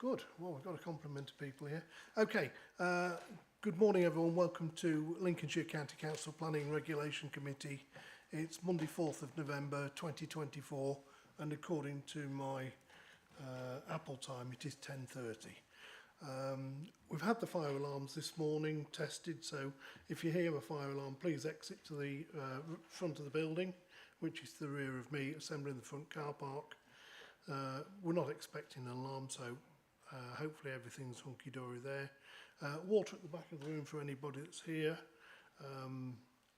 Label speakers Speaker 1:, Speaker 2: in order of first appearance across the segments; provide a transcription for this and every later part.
Speaker 1: Good. Well, we've got a complement of people here. Okay. Good morning, everyone. Welcome to Lincolnshire County Council Planning Regulation Committee. It's Monday, 4th of November 2024, and according to my Apple time, it is 10:30. We've had the fire alarms this morning tested, so if you hear a fire alarm, please exit to the front of the building, which is to the rear of me, assembling the front car park. We're not expecting an alarm, so hopefully everything's hunky-dory there. Water at the back of the room for anybody that's here.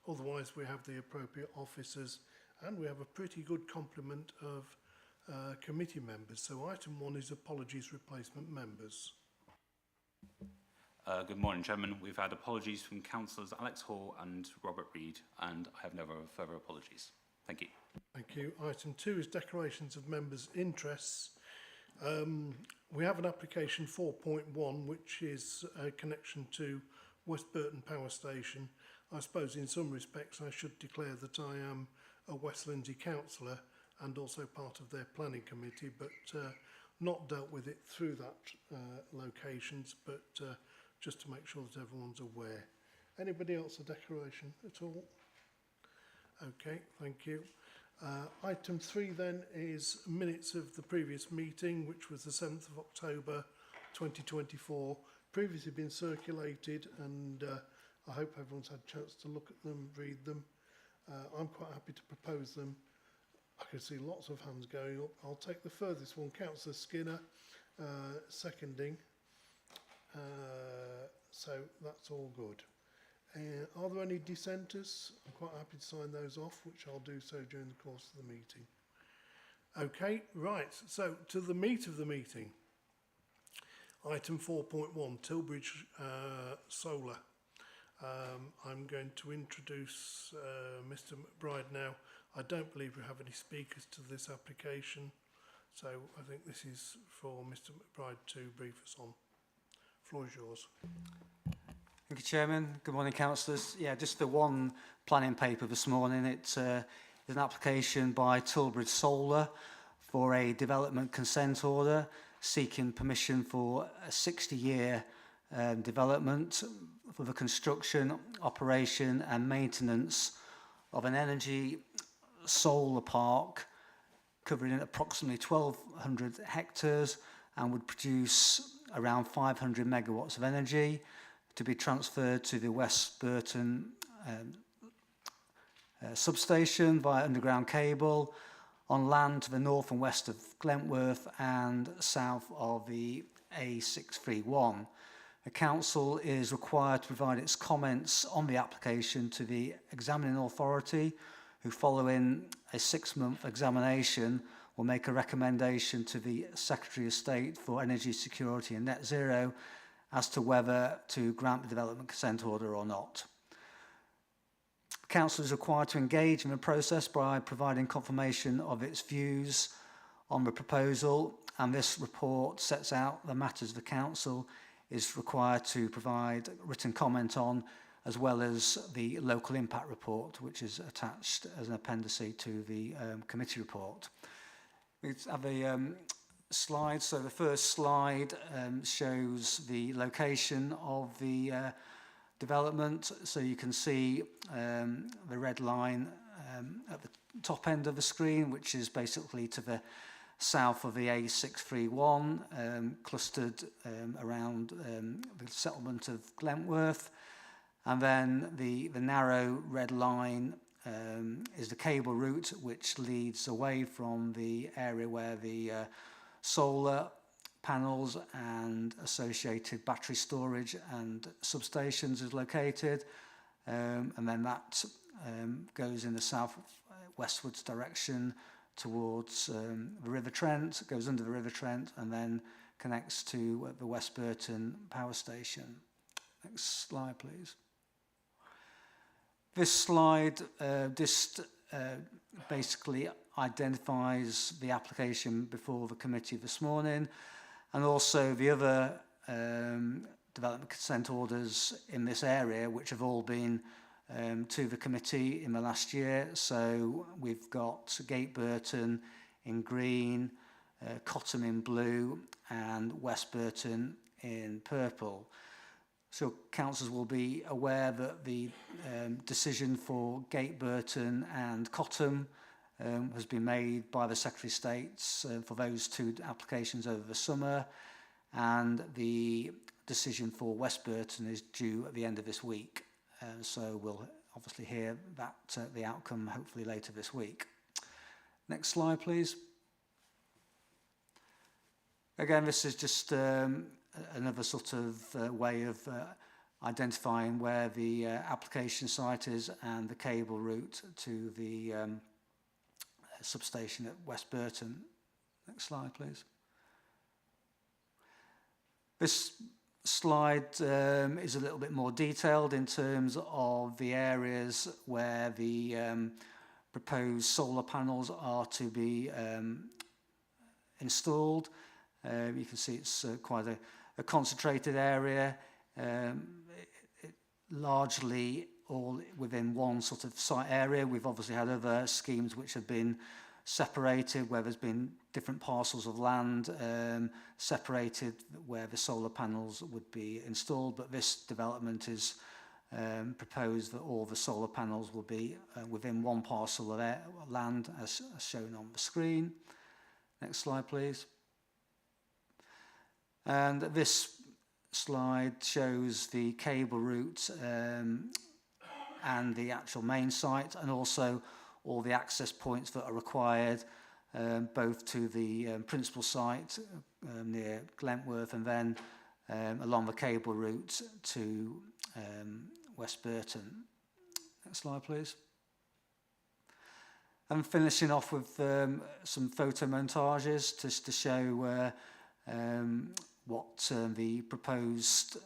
Speaker 1: Otherwise, we have the appropriate officers, and we have a pretty good complement of committee members. So item 1 is apologies replacement members.
Speaker 2: Good morning, Chairman. We've had apologies from Councillors Alex Hall and Robert Reid, and I have no further apologies. Thank you.
Speaker 1: Thank you. Item 2 is declarations of members' interests. We have an application 4.1, which is a connection to West Burton Power Station. I suppose in some respects I should declare that I am a West Lindsey councillor and also part of their planning committee, but not dealt with it through that locations, but just to make sure that everyone's aware. Anybody else a declaration at all? Okay, thank you. Item 3 then is minutes of the previous meeting, which was the 7th of October 2024. Previously been circulated, and I hope everyone's had a chance to look at them, read them. I'm quite happy to propose them. I can see lots of hands going up. I'll take the furthest one, Councillor Skinner, seconding. So that's all good. Are there any dissenters? I'm quite happy to sign those off, which I'll do so during the course of the meeting. Okay, right, so to the meat of the meeting. Item 4.1, Tilbridge Solar. I'm going to introduce Mr McBride now. I don't believe we have any speakers to this application, so I think this is for Mr McBride to brief us on. Floor is yours.
Speaker 3: Thank you, Chairman. Good morning, councillors. Yeah, just the one planning paper this morning. It's an application by Tilbridge Solar for a development consent order seeking permission for a 60-year development for the construction, operation and maintenance of an energy solar park covering approximately 1,200 hectares and would produce around 500 megawatts of energy to be transferred to the West Burton substation via underground cable on land to the north and west of Glentworth and south of the A631. The council is required to provide its comments on the application to the examining authority, who following a 6-month examination will make a recommendation to the Secretary of State for Energy Security and Net Zero as to whether to grant the development consent order or not. Council is required to engage in the process by providing confirmation of its views on the proposal, and this report sets out the matters the Council is required to provide written comment on, as well as the local impact report, which is attached as an appendix to the committee report. We have a slide. So the first slide shows the location of the development. So you can see the red line at the top end of the screen, which is basically to the south of the A631, clustered around the settlement of Glentworth. And then the narrow red line is the cable route, which leads away from the area where the solar panels and associated battery storage and substations is located, and then that goes in the south-westwards direction towards the River Trent, goes under the River Trent, and then connects to the West Burton Power Station. Next slide, please. This slide basically identifies the application before the committee this morning, and also the other development consent orders in this area, which have all been to the committee in the last year. So we've got Gate Burton in green, Cotton in blue, and West Burton in purple. So councillors will be aware that the decision for Gate Burton and Cottam has been made by the Secretary of States for those two applications over the summer, and the decision for West Burton is due at the end of this week. So we'll obviously hear that the outcome hopefully later this week. Next slide, please. Again, this is just another sort of way of identifying where the application site is and the cable route to the substation at West Burton. Next slide, please. This slide is a little bit more detailed in terms of the areas where the proposed solar panels are to be installed. You can see it's quite a concentrated area, largely all within one sort of site area. We've obviously had other schemes which have been separated, where there's been different parcels of land separated where the solar panels would be installed, but this development is proposed that all the solar panels will be within one parcel of land as shown on the screen. Next slide, please. And this slide shows the cable route and the actual main site, and also all the access points that are required, both to the principal site near Glentworth, and then along the cable route to West Burton. Next slide, please. And finishing off with some photo montages just to show what the proposed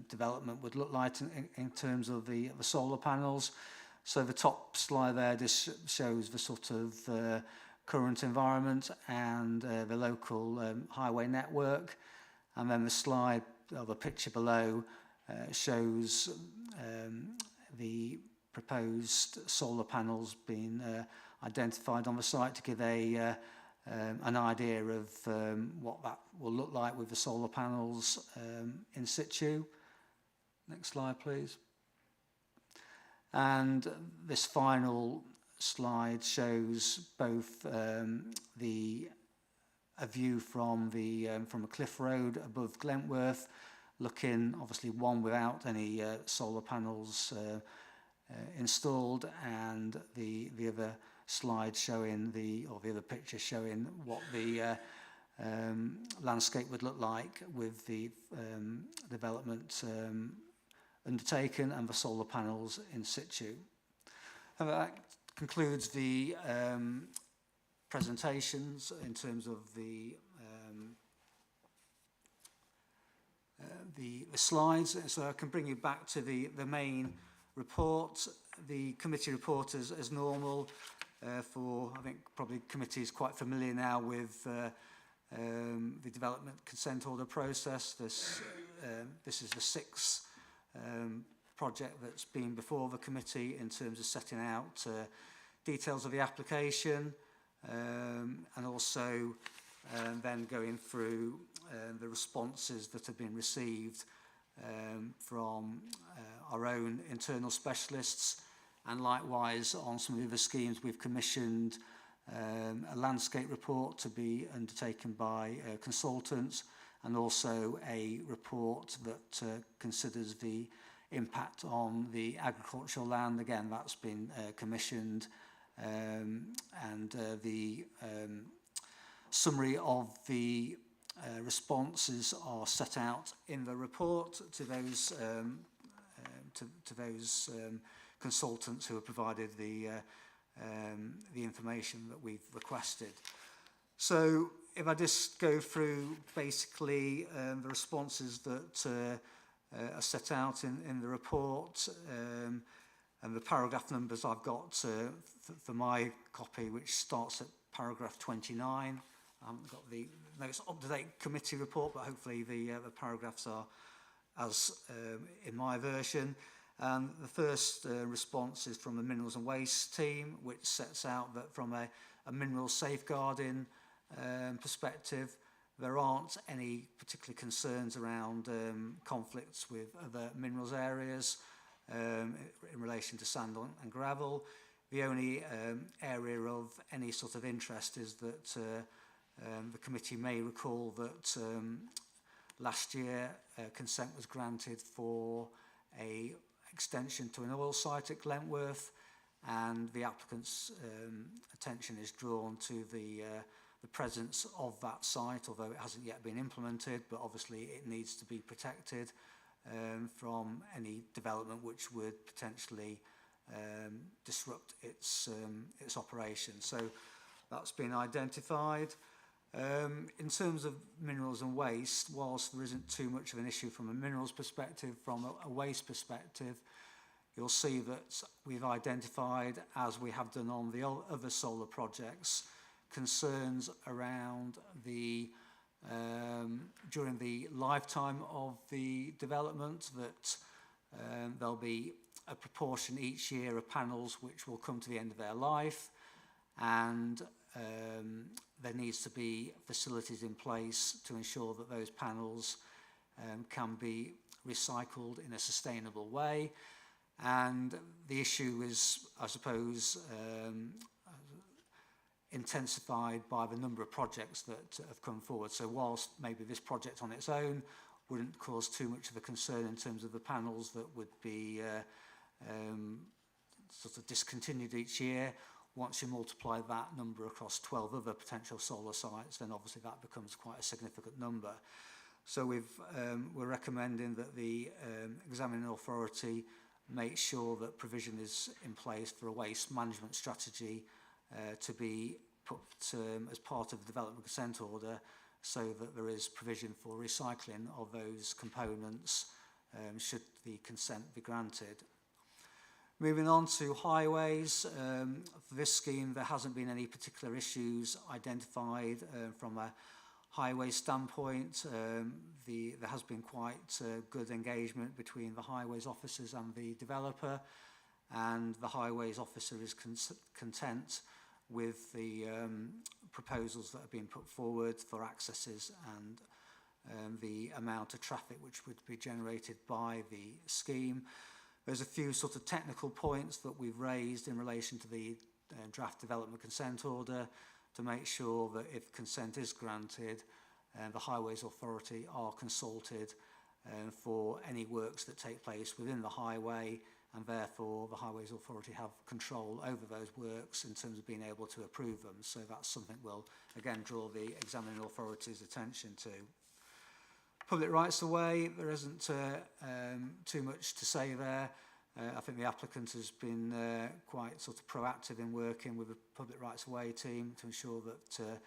Speaker 3: development would look like in terms of the solar panels. So the top slide there just shows the sort of current environment and the local highway network, and then the slide or the picture below shows the proposed solar panels being identified on the site to give an idea of what that will look like with the solar panels in situ. Next slide, please. And this final slide shows both a view from a cliff road above Glentworth, looking obviously one without any solar panels installed, and the other slide showing the other picture showing what the landscape would look like with the development undertaken and the solar panels in situ. And that concludes the presentations in terms of the slides. So I can bring you back to the main report. The committee report as normal. I think probably committee is quite familiar now with the development consent order process. This is the sixth project that's been before the committee in terms of setting out details of the application, and also then going through the responses that have been received from our own internal specialists, and likewise on some of the other schemes we've commissioned a landscape report to be undertaken by consultants, and also a report that considers the impact on the agricultural land. Again, that's been commissioned, and the summary of the responses are set out in the report to those consultants who have provided the information that we've requested. So if I just go through basically the responses that are set out in the report, and the paragraph numbers I've got for my copy, which starts at paragraph 29. I haven't got the most up-to-date committee report, but hopefully the paragraphs are as in my version. And the first response is from the Minerals and Waste team, which sets out that from a mineral safeguarding perspective, There aren't any particular concerns around conflicts with other minerals areas in relation to sand and gravel. The only area of any sort of interest is that the committee may recall that last year consent was granted for a extension to an oil site at Glentworth, and the applicant's attention is drawn to the presence of that site, although it hasn't yet been implemented, but obviously it needs to be protected from any development which would potentially disrupt its operation. So that's been identified. In terms of minerals and waste, whilst there isn't too much of an issue from a minerals perspective, from a waste perspective, you'll see that we've identified, as we have done on the other solar projects, concerns around the during the lifetime of the development, that there'll be a proportion each year of panels which will come to the end of their life, and there needs to be facilities in place to ensure that those panels can be recycled in a sustainable way. And the issue is, I suppose, intensified by the number of projects that have come forward. So whilst maybe this project on its own wouldn't cause too much of a concern in terms of the panels that would be sort of discontinued each year, once you multiply that number across 12 other potential solar sites, then obviously that becomes quite a significant number. So we're recommending that the examining authority make sure that provision is in place for a waste management strategy to be put as part of the development consent order, so that there is provision for recycling of those components should the consent be granted. Moving on to highways, for this scheme there hasn't been any particular issues identified from a highway standpoint. There has been quite good engagement between the highways officers and the developer, and the highways officer is content with the proposals that have been put forward for accesses and the amount of traffic which would be generated by the scheme. There's a few sort of technical points that we've raised in relation to the draft development consent order to make sure that if consent is granted, the Highways Authority are consulted for any works that take place within the highway, and therefore the Highways Authority have control over those works in terms of being able to approve them. So that's something we'll again draw the examining authority's attention to. Public rights of way, there isn't too much to say there. I think the applicant has been quite sort of proactive in working with the public rights of way team to ensure that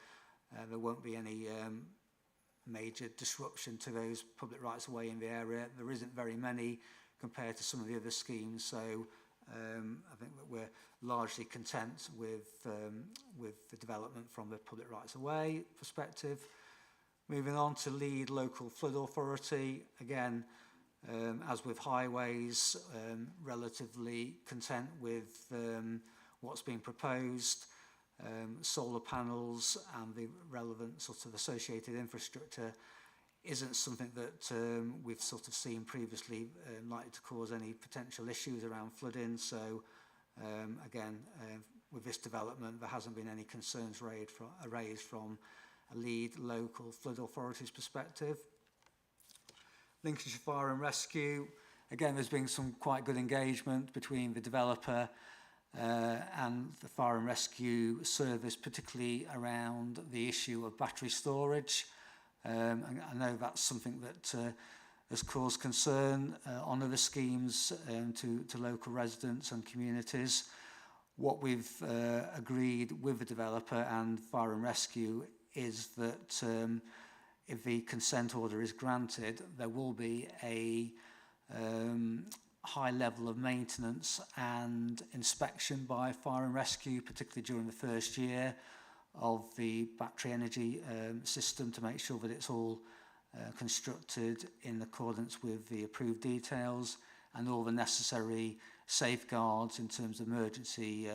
Speaker 3: there won't be any major disruption to those public rights of way in the area. There isn't very many compared to some of the other schemes, so I think that we're largely content with the development from the public rights of way perspective. Moving on to lead local flood authority, again, as with highways, relatively content with what's being proposed. Solar panels and the relevant sort of associated infrastructure isn't something that we've sort of seen previously likely to cause any potential issues around flooding. So again, with this development, there hasn't been any concerns raised from a lead local flood authority's perspective. Lincolnshire Fire and Rescue, again, there's been some quite good engagement between the developer and the Fire and Rescue Service, particularly around the issue of battery storage. I know that's something that has caused concern on other schemes to local residents and communities. What we've agreed with the developer and Fire and Rescue is that if the consent order is granted, there will be a high level of maintenance and inspection by Fire and Rescue, particularly during the first year of the battery energy system, to make sure that it's all constructed in accordance with the approved details, and all the necessary safeguards in terms of emergency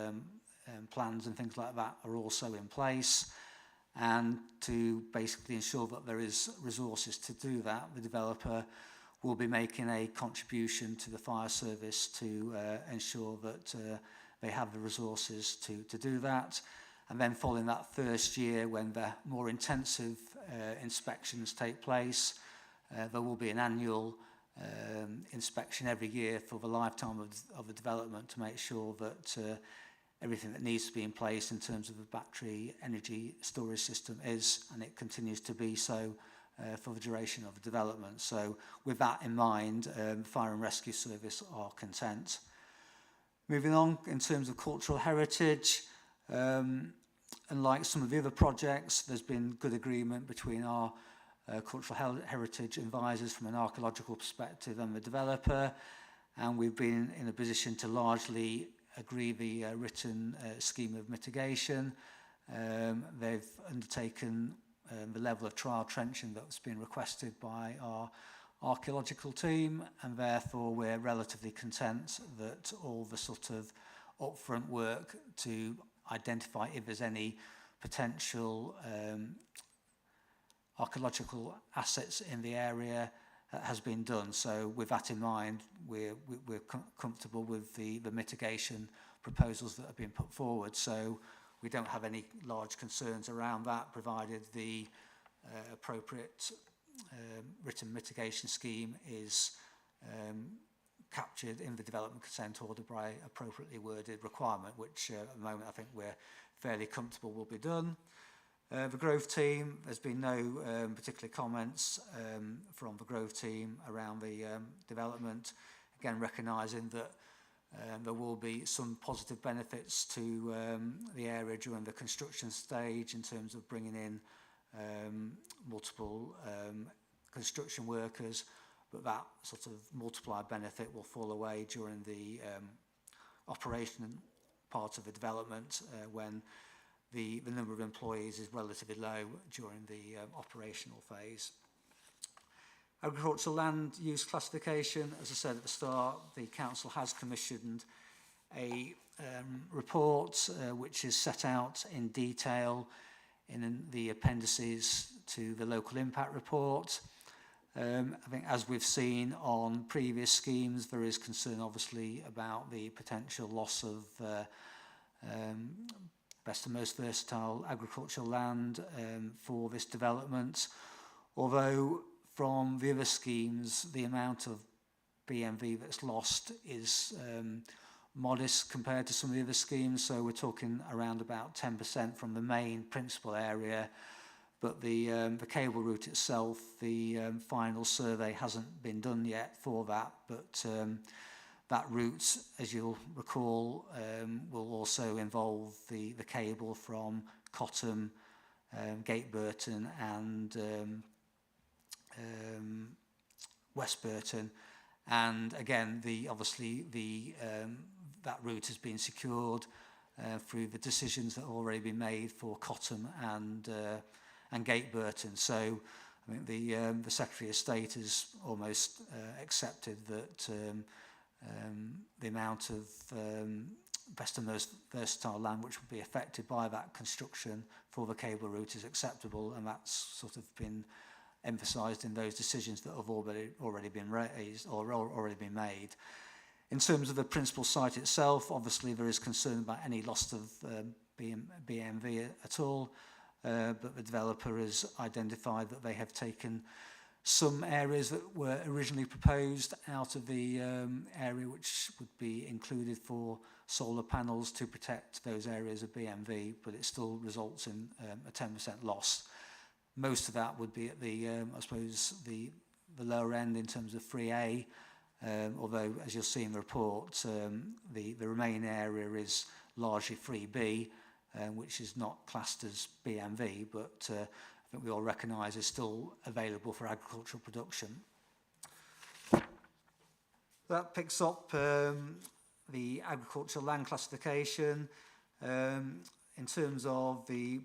Speaker 3: plans and things like that are also in place. and to basically ensure that there is resources to do that, the developer will be making a contribution to the fire service to ensure that they have the resources to do that. And then following that first year, when the more intensive inspections take place, there will be an annual inspection every year for the lifetime of the development to make sure that everything that needs to be in place in terms of the battery energy storage system is, and it continues to be so for the duration of the development. So with that in mind, Fire and Rescue Service are content. Moving on, in terms of cultural heritage, unlike some of the other projects, there's been good agreement between our cultural heritage advisors from an archaeological perspective and the developer, and we've been in a position to largely agree the written scheme of mitigation. They've undertaken the level of trial trenching that's been requested by our archaeological team, and therefore we're relatively content that all the sort of upfront work to identify if there's any potential archaeological assets in the area has been done. So with that in mind, we're comfortable with the mitigation proposals that have been put forward. So we don't have any large concerns around that, provided the appropriate written mitigation scheme is captured in the development consent order by appropriately worded requirement, which at the moment I think we're fairly comfortable will be done. The Grove team, there's been no particular comments from the Grove team around the development. Again, recognising that there will be some positive benefits to the area during the construction stage in terms of bringing in multiple construction workers, but that sort of multiplier benefit will fall away during the operation part of the development when the number of employees is relatively low during the operational phase. Agricultural land use classification, as I said at the start, the council has commissioned a report which is set out in detail in the appendices to the local impact report. I think as we've seen on previous schemes, there is concern obviously about the potential loss of best and most versatile agricultural land for this development. Although from the other schemes, the amount of BMV that's lost is modest compared to some of the other schemes. So we're talking around about 10% from the main principal area. But the cable route itself, the final survey hasn't been done yet for that. But that route, as you'll recall, will also involve the cable from Cottam, Gate Burton and West Burton. And again, obviously that route has been secured through the decisions that have already been made for Cottam and Gate Burton. So I think the Secretary of State has almost accepted that the amount of best and most versatile land which would be affected by that construction for the cable route is acceptable, and that's sort of been emphasised in those decisions that have already been raised or already been made. In terms of the principal site itself, obviously there is concern about any loss of BMV at all, but the developer has identified that they have taken some areas that were originally proposed out of the area which would be included for solar panels to protect those areas of BMV, but it still results in a 10% loss. Most of that would be at the, I suppose, the lower end in terms of 3A, although, as you'll see in the report, the remaining area is largely 3B, which is not classed as BMV, but I think we all recognise is still available for agricultural production. That picks up the agricultural land classification. In terms of the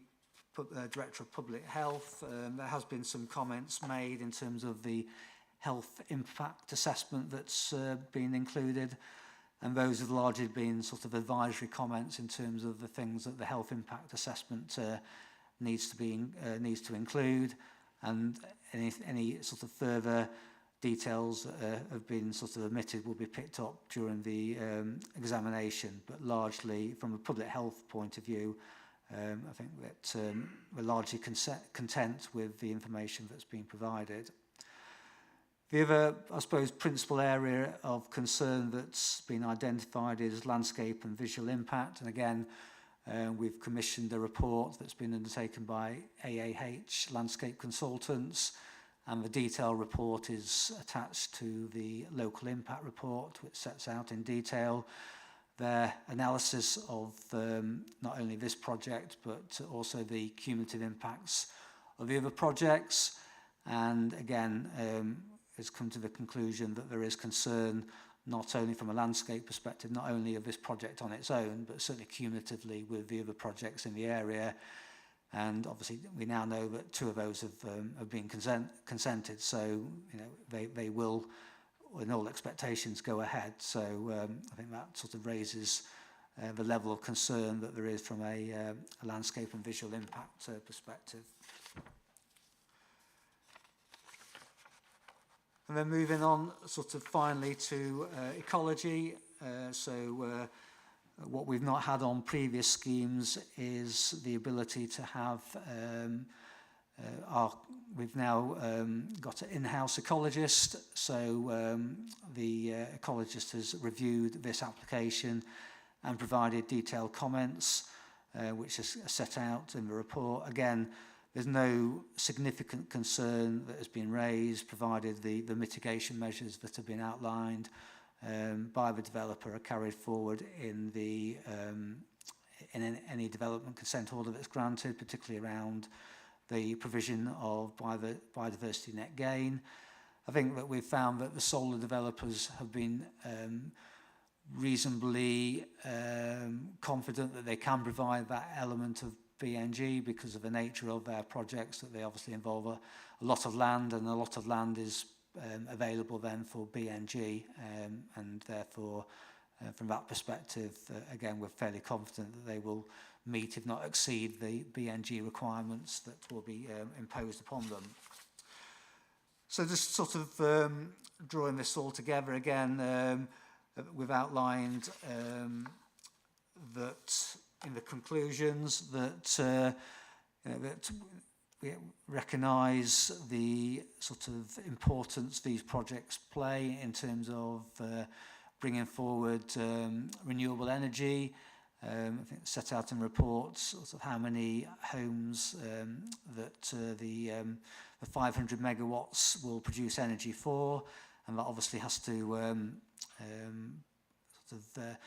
Speaker 3: Director of Public Health, there has been some comments made in terms of the health impact assessment that's been included, and those have largely been sort of advisory comments in terms of the things that the health impact assessment needs to include, and any sort of further details that have been sort of omitted will be picked up during the examination. But largely, from a public health point of view, I think that we're largely content with the information that's been provided. The other, I suppose, principal area of concern that's been identified is landscape and visual impact. And again, we've commissioned a report that's been undertaken by AAH Landscape Consultants, and the detailed report is attached to the local impact report, which sets out in detail their analysis of not only this project, but also the cumulative impacts of the other projects. And again, has come to the conclusion that there is concern not only from a landscape perspective, not only of this project on its own, but certainly cumulatively with the other projects in the area. And obviously, we now know that 2 of those have been consented, so you know they will, in all expectations, go ahead. So I think that sort of raises the level of concern that there is from a landscape and visual impact perspective. And then moving on, sort of finally to ecology. What we've not had on previous schemes is the ability to have we've now got an in-house ecologist. So the ecologist has reviewed this application and provided detailed comments, which is set out in the report. Again, there's no significant concern that has been raised, provided the mitigation measures that have been outlined by the developer are carried forward in the in any development consent order that's granted, particularly around the provision of biodiversity net gain. I think that we've found that the solar developers have been reasonably confident that they can provide that element of BNG because of the nature of their projects, that they obviously involve a lot of land, and a lot of land is available then for BNG, and therefore from that perspective, again, we're fairly confident that they will meet, if not exceed, the BNG requirements that will be imposed upon them. So just sort of drawing this all together again, we've outlined that in the conclusions that that we recognise the sort of importance these projects play in terms of bringing forward renewable energy. I think set out in reports sort of how many homes that the 500 megawatts will produce energy for, and that obviously has to sort of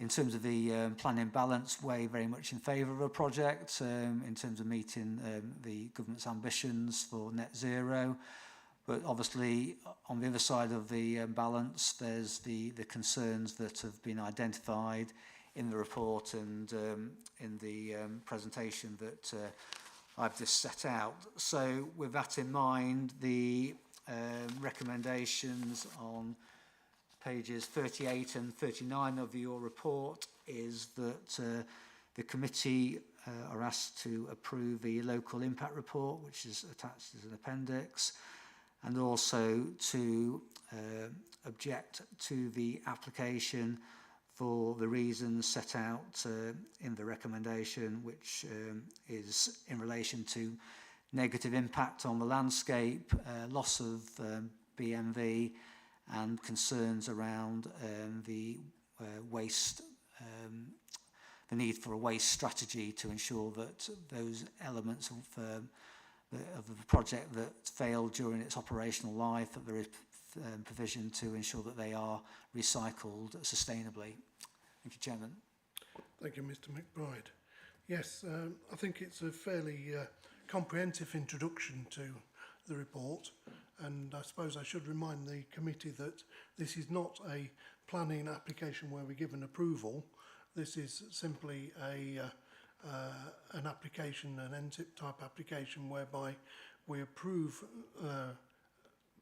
Speaker 3: in terms of the planning balance, weigh very much in favour of a project in terms of meeting the government's ambitions for net zero. But obviously, on the other side of the balance, there's the concerns that have been identified in the report and in the presentation that I've just set out. So with that in mind, the recommendations on pages 38 and 39 of your report is that the committee are asked to approve the local impact report, which is attached as an appendix, and also to object to the application for the reasons set out in the recommendation, which is in relation to negative impact on the landscape, loss of BMV, and concerns around the waste, the need for a waste strategy to ensure that those elements of the project that failed during its operational life, that there is provision to ensure that they are recycled sustainably. Thank you, Chairman.
Speaker 1: Thank you, Mr. McBride. Yes, I think it's a fairly comprehensive introduction to the report, and I suppose I should remind the committee that this is not a planning application where we give an approval. This is simply an application, an NSIP type application, whereby we approve,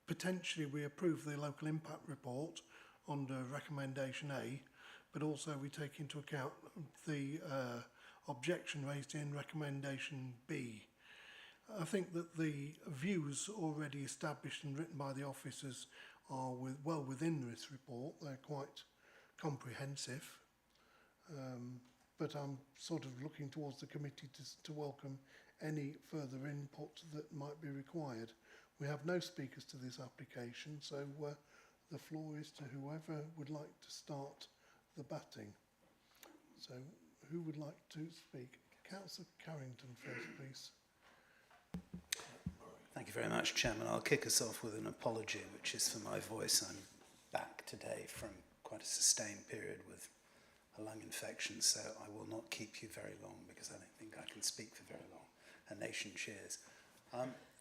Speaker 1: potentially we approve the local impact report under recommendation A, but also we take into account the objection raised in recommendation B. I think that the views already established and written by the officers are well within this report. They're quite comprehensive. But I'm sort of looking towards the committee to welcome any further input that might be required. We have no speakers to this application, so the floor is to whoever would like to start the batting. So who would like to speak? Councillor Carrington first, please.
Speaker 4: Thank you very much, Chairman. I'll kick us off with an apology, which is for my voice. I'm back today from quite a sustained period with a lung infection, so I will not keep you very long because I don't think I can speak for very long. A nation cheers.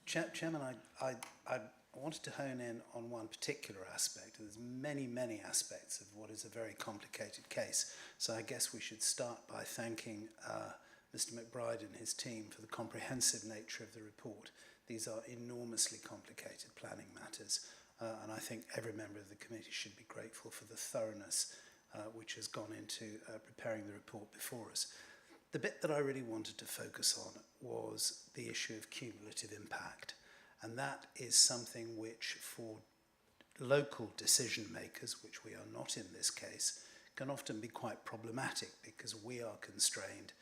Speaker 4: Chairman, I wanted to hone in on one particular aspect. There's many aspects of what is a very complicated case, so I guess we should start by thanking Mr. McBride and his team for the comprehensive nature of the report. These are enormously complicated planning matters, and I think every member of the committee should be grateful for the thoroughness which has gone into preparing the report before us. The bit that I really wanted to focus on was the issue of cumulative impact, and that is something which for local decision makers, which we are not in this case, can often be quite problematic because we are constrained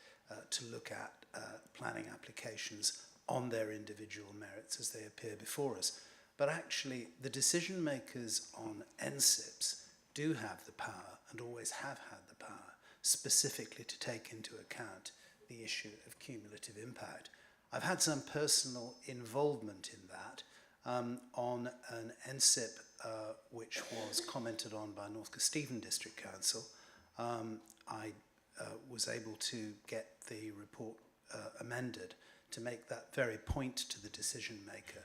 Speaker 4: to look at planning applications on their individual merits as they appear before us. But actually, the decision makers on NSIPs do have the power, and always have had the power, specifically to take into account the issue of cumulative impact. I've had some personal involvement in that on an NSIP which was commented on by North Stephen District Council. I was able to get the report amended to make that very point to the decision maker.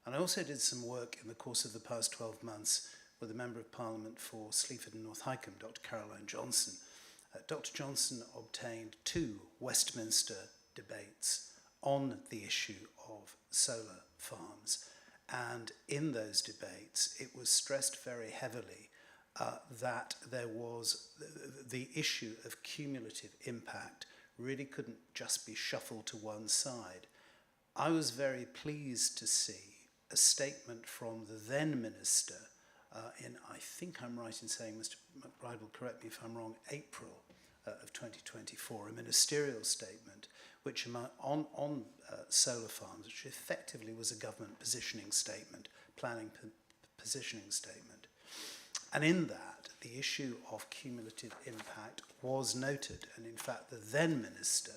Speaker 4: And I also did some work in the course of the past 12 months with a Member of Parliament for Sleaford and North Hykeham, Dr. Caroline Johnson. Dr. Johnson obtained 2 Westminster debates on the issue of solar farms. And in those debates, it was stressed very heavily that there was the issue of cumulative impact really couldn't just be shuffled to one side. I was very pleased to see a statement from the then Minister in, I think I'm right in saying, Mr. McBride will correct me if I'm wrong, April of 2024, a ministerial statement which on solar farms, which effectively was a government positioning statement, planning positioning statement. And in that, the issue of cumulative impact was noted, and in fact the then Minister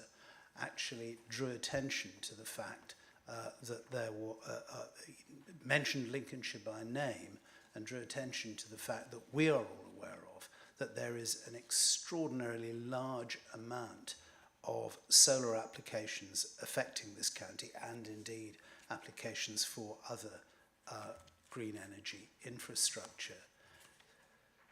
Speaker 4: actually drew attention to the fact that there were, mentioned Lincolnshire by name, and drew attention to the fact that we are all aware of, that there is an extraordinarily large amount of solar applications affecting this county, and indeed applications for other green energy infrastructure.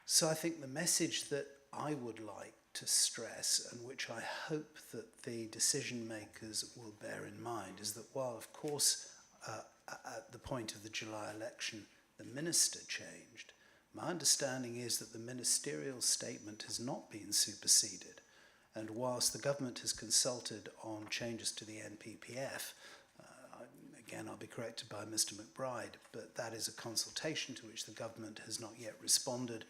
Speaker 4: So I think the message that I would like to stress, and which I hope that the decision makers will bear in mind, is that while of course at the point of the July election the minister changed, my understanding is that the ministerial statement has not been superseded. And whilst the government has consulted on changes to the NPPF, again I'll be corrected by Mr. McBride, but that is a consultation to which the government has not yet responded.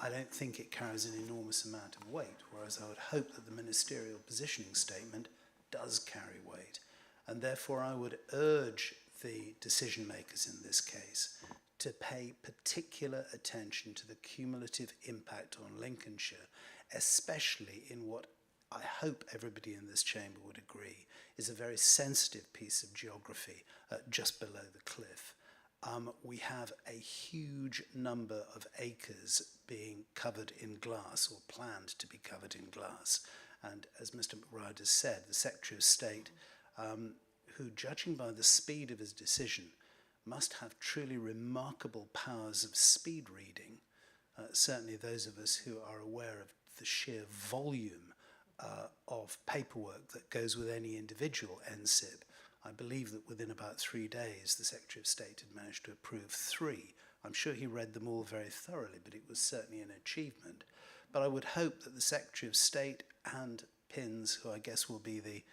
Speaker 4: I don't think it carries an enormous amount of weight, whereas I would hope that the ministerial positioning statement does carry weight. And therefore I would urge the decision makers in this case to pay particular attention to the cumulative impact on Lincolnshire, especially in what I hope everybody in this chamber would agree is a very sensitive piece of geography just below the cliff. We have a huge number of acres being covered in glass, or planned to be covered in glass. And as Mr. McBride has said, the Secretary of State, who, judging by the speed of his decision, must have truly remarkable powers of speed reading. Certainly those of us who are aware of the sheer volume of paperwork that goes with any individual NSIP. I believe that within about 3 days, the Secretary of State had managed to approve 3. I'm sure he read them all very thoroughly, but it was certainly an achievement. But I would hope that the Secretary of State, and Pins, who I guess will be the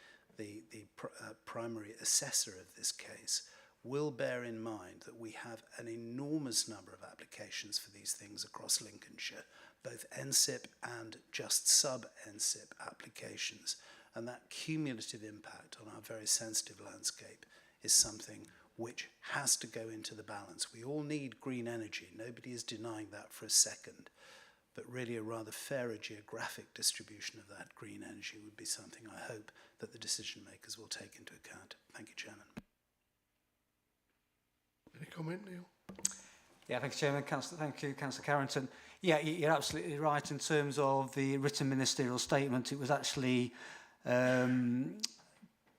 Speaker 4: primary assessor of this case, will bear in mind that we have an enormous number of applications for these things across Lincolnshire, both NSIP and just sub-NSIP applications. And that cumulative impact on our very sensitive landscape is something which has to go into the balance. We all need green energy. Nobody is denying that for a second. But really a rather fairer geographic distribution of that green energy would be something I hope that the decision makers will take into account. Thank you, Chairman.
Speaker 1: Any comment, Neil?
Speaker 3: Yeah, thank you, Chairman. Thank you, Councillor Carrington. Yeah, you're absolutely right in terms of the written ministerial statement. It was actually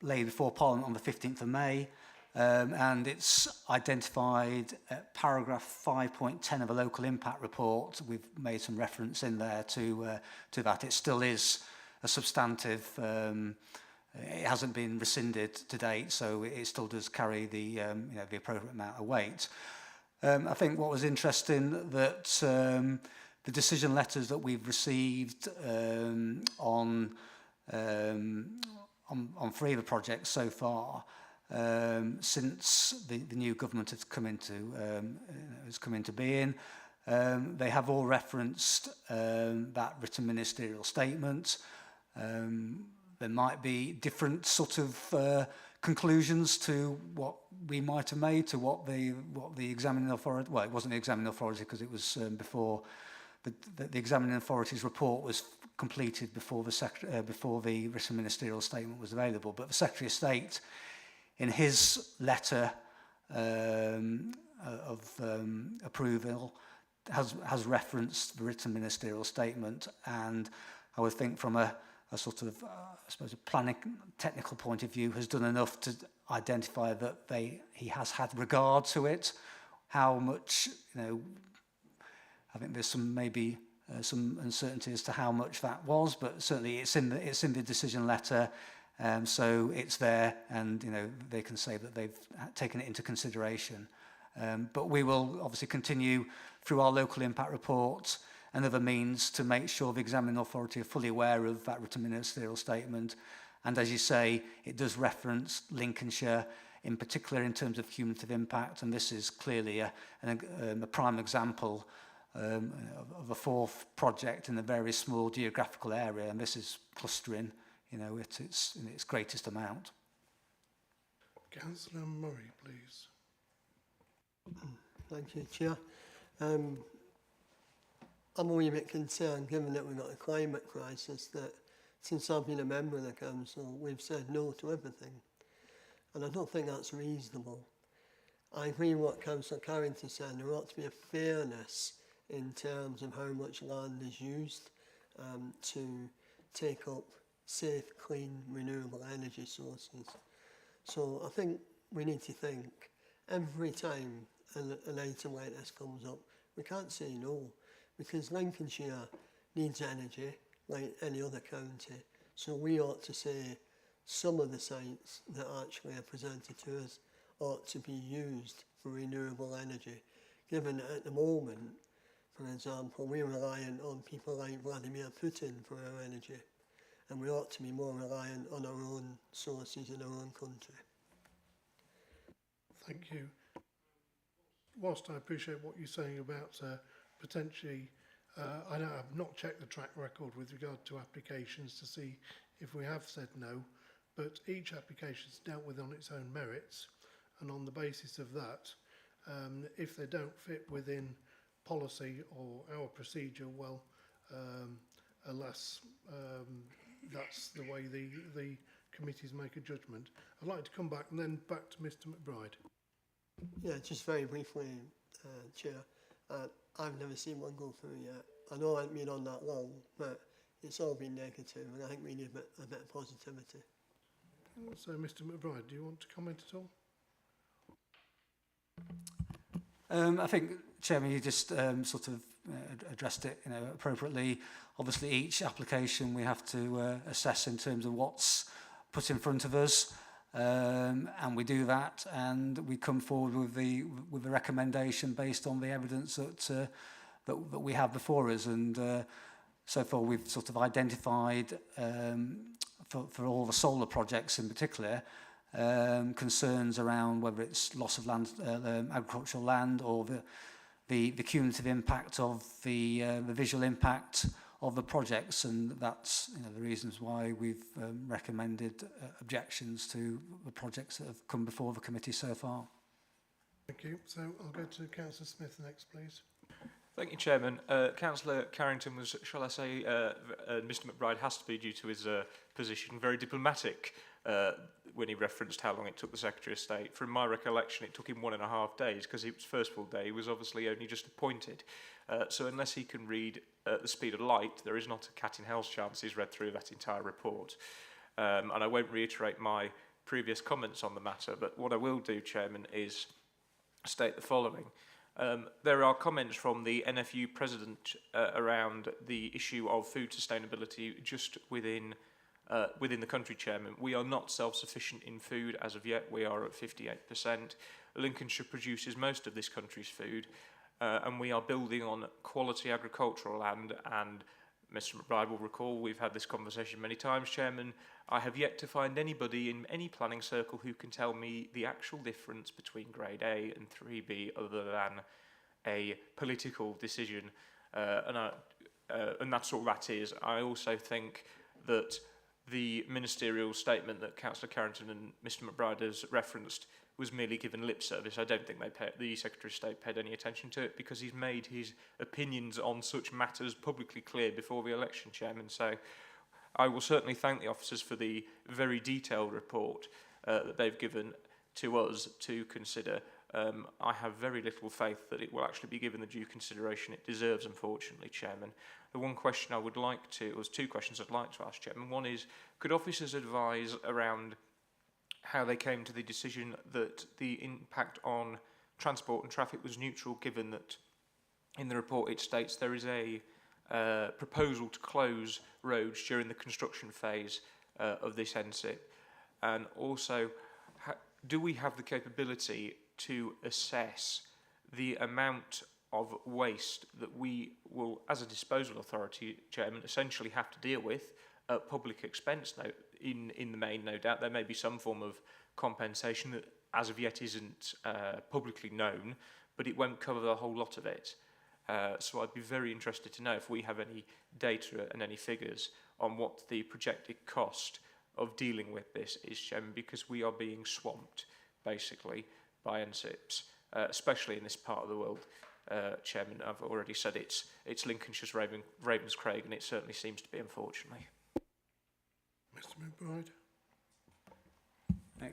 Speaker 3: laid before Parliament on the 15th of May, and it's identified paragraph 5.10 of a local impact report. We've made some reference in there to that. It still is a substantive. It hasn't been rescinded to date, so it still does carry the the appropriate amount of weight. I think what was interesting that the decision letters that we've received on 3 of the projects so far, since the new government has come into being, they have all referenced that written ministerial statement. There might be different sort of conclusions to what we might have made to what the examining authority. Well, it wasn't the examining authority because it was before the examining authority's report was completed before the written ministerial statement was available. But the Secretary of State, in his letter of approval, has referenced the written ministerial statement, and I would think from a sort of, I suppose, a planning technical point of view, has done enough to identify that he has had regard to it. How much, I think there's maybe some uncertainty as to how much that was, but certainly it's in the decision letter, so it's there, and they can say that they've taken it into consideration. But we will obviously continue through our local impact report and other means to make sure the examining authority are fully aware of that written ministerial statement. And as you say, it does reference Lincolnshire, in particular in terms of cumulative impact, and this is clearly a prime example of a 4th project in a very small geographical area, and this is clustering, it's in its greatest amount.
Speaker 1: Councillor Murray, please.
Speaker 5: Thank you, Chair. I'm a wee bit concerned, given that we've got a climate crisis, that since I've been a member of the council, we've said no to everything. And I don't think that's reasonable. I agree with what Councillor Carrington said. There ought to be a fairness in terms of how much land is used to take up safe, clean, renewable energy sources. So I think we need to think every time an item like this comes up, we can't say no, because Lincolnshire needs energy like any other county. So we ought to say some of the sites that actually are presented to us ought to be used for renewable energy, given that at the moment, for example, we're reliant on people like Vladimir Putin for our energy, and we ought to be more reliant on our own sources in our own country.
Speaker 1: Thank you. Whilst I appreciate what you're saying about potentially, I've not checked the track record with regard to applications to see if we have said no, but each application is dealt with on its own merits, and on the basis of that, if they don't fit within policy or our procedure, well, alas, that's the way the committees make a judgment. I'd like to come back and then back to Mr McBride.
Speaker 5: Yeah, just very briefly, Chair. I've never seen one go through yet. I know I haven't been on that long, but it's all been negative, and I think we need a bit of positivity.
Speaker 1: So, Mr McBride, do you want to comment at all?
Speaker 3: I think, Chairman, you just sort of addressed it appropriately. Obviously, each application we have to assess in terms of what's put in front of us. And we do that, and we come forward with the recommendation based on the evidence that we have before us. And so far we've sort of identified for all the solar projects in particular concerns around whether it's loss of land, agricultural land, or the cumulative impact of the visual impact of the projects, and that's the reasons why we've recommended objections to the projects that have come before the committee so far.
Speaker 1: Thank you. So I'll go to Councillor Smith next, please.
Speaker 6: Thank you, Chairman. Councillor Carrington was, shall I say, Mr McBride has to be, due to his position, very diplomatic when he referenced how long it took the Secretary of State. From my recollection, it took him 1.5 days, because it was first full day. He was obviously only just appointed. So unless he can read at the speed of light, there is not a cat in hell's chance he's read through that entire report. And I won't reiterate my previous comments on the matter, but what I will do, Chairman, is state the following. There are comments from the NFU president around the issue of food sustainability just within the country, Chairman. We are not self-sufficient in food as of yet. We are at 58%. Lincolnshire produces most of this country's food, and we are building on quality agricultural land. And Mr McBride will recall, we've had this conversation many times, Chairman. I have yet to find anybody in any planning circle who can tell me the actual difference between grade A and 3B other than a political decision, and that's all that is. I also think that the ministerial statement that Councillor Carrington and Mr McBride has referenced was merely given lip service. I don't think the Secretary of State paid any attention to it, because he's made his opinions on such matters publicly clear before the election, Chairman. So I will certainly thank the officers for the very detailed report that they've given to us to consider. I have very little faith that it will actually be given the due consideration it deserves, unfortunately, Chairman. The one question I would like to, or two questions I'd like to ask, Chairman. One is, could officers advise around how they came to the decision that the impact on transport and traffic was neutral, given that in the report it states there is a proposal to close roads during the construction phase of this NSIP? And also, do we have the capability to assess the amount of waste that we will, as a disposal authority, Chairman, essentially have to deal with at public expense? No, in the main, no doubt. There may be some form of compensation that as of yet isn't publicly known, but it won't cover the whole lot of it. So I'd be very interested to know if we have any data and any figures on what the projected cost of dealing with this is, Chairman, because we are being swamped, basically, by NSIPs, especially in this part of the world. Chairman, I've already said it's Lincolnshire's Ravenscraig, and it certainly seems to be, unfortunately.
Speaker 1: Mr McBride.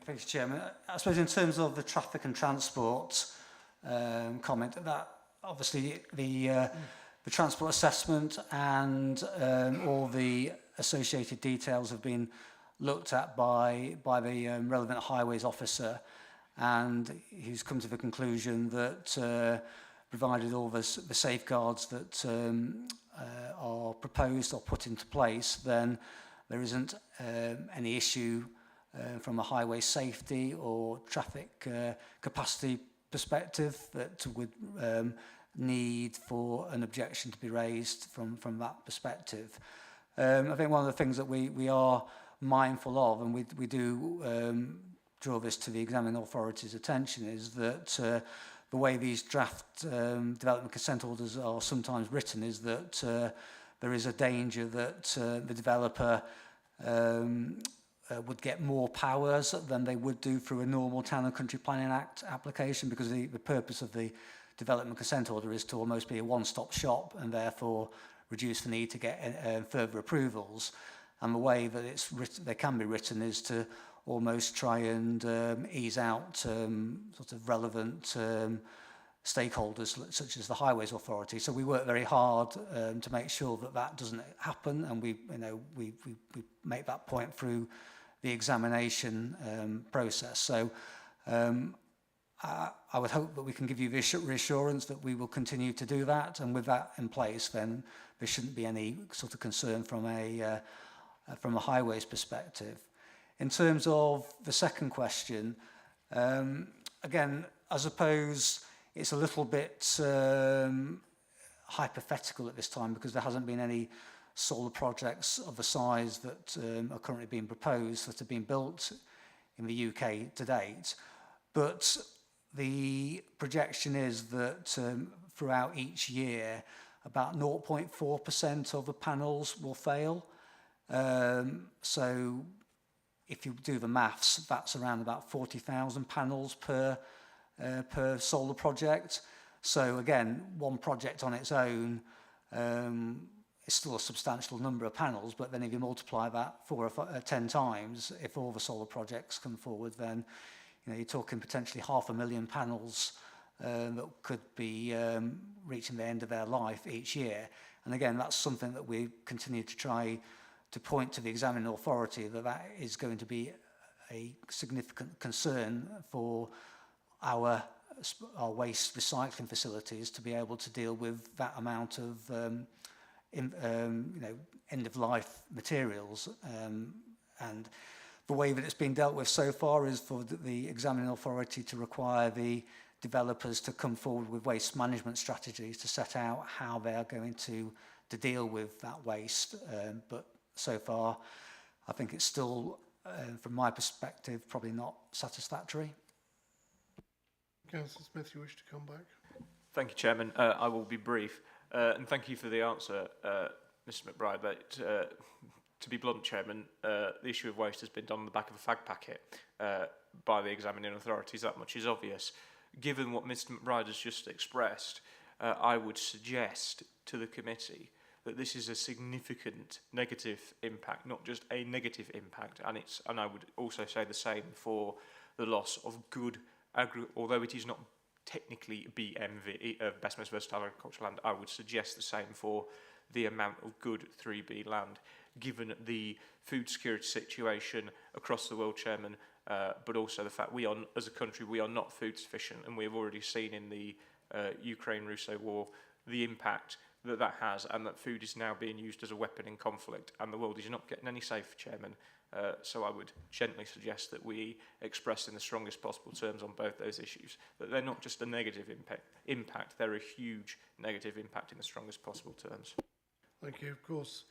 Speaker 3: Thanks, Chairman. I suppose in terms of the traffic and transport comment, that obviously the transport assessment and all the associated details have been looked at by the relevant highways officer, and he's come to the conclusion that provided all the safeguards that are proposed or put into place, then there isn't any issue from a highway safety or traffic capacity perspective that would need for an objection to be raised from that perspective. I think one of the things that we are mindful of, and we do draw this to the examining authority's attention, is that the way these draft development consent orders are sometimes written is that there is a danger that the developer would get more powers than they would do through a normal Town and Country Planning Act application, because the purpose of the development consent order is to almost be a one-stop shop and therefore reduce the need to get further approvals. And the way that it's written, they can be written, is to almost try and ease out sort of relevant stakeholders such as the Highways Authority. So we work very hard to make sure that that doesn't happen, and we make that point through the examination process. So I would hope that we can give you the reassurance that we will continue to do that, and with that in place, then there shouldn't be any sort of concern from a highways perspective. In terms of the second question, again, I suppose it's a little bit hypothetical at this time, because there hasn't been any solar projects of the size that are currently being proposed that have been built in the UK to date. But the projection is that throughout each year, about 0.4% of the panels will fail. So if you do the maths, that's around about 40,000 panels per solar project. So again, one project on its own is still a substantial number of panels, but then if you multiply that 10 times, if all the solar projects come forward, then you're talking potentially 500,000 panels that could be reaching the end of their life each year. And again, that's something that we continue to try to point to the examining authority that is going to be a significant concern for our waste recycling facilities to be able to deal with that amount of end-of-life materials. And the way that it's been dealt with so far is for the examining authority to require the developers to come forward with waste management strategies to set out how they are going to deal with that waste. But so far, I think it's still, from my perspective, probably not satisfactory.
Speaker 1: Councillor Smith, you wish to come back?
Speaker 6: Thank you, Chairman. I will be brief. And thank you for the answer, Mr McBride. But, to be blunt, Chairman, the issue of waste has been done on the back of a fag packet by the examining authorities. That much is obvious. Given what Mr McBride has just expressed, I would suggest to the committee that this is a significant negative impact, not just a negative impact, and I would also say the same for the loss of good although it is not technically BMV, Best Most Versatile Agricultural Land, I would suggest the same for the amount of good 3B land, given the food security situation across the world, Chairman, but also the fact we are, as a country, we are not food sufficient, and we have already seen in the Ukraine-Russo war the impact that has, and that food is now being used as a weapon in conflict, and the world is not getting any safer, Chairman. So I would gently suggest that we express in the strongest possible terms on both those issues, that they're not just a negative impact, they're a huge negative impact in the strongest possible terms.
Speaker 1: Thank you. Of course,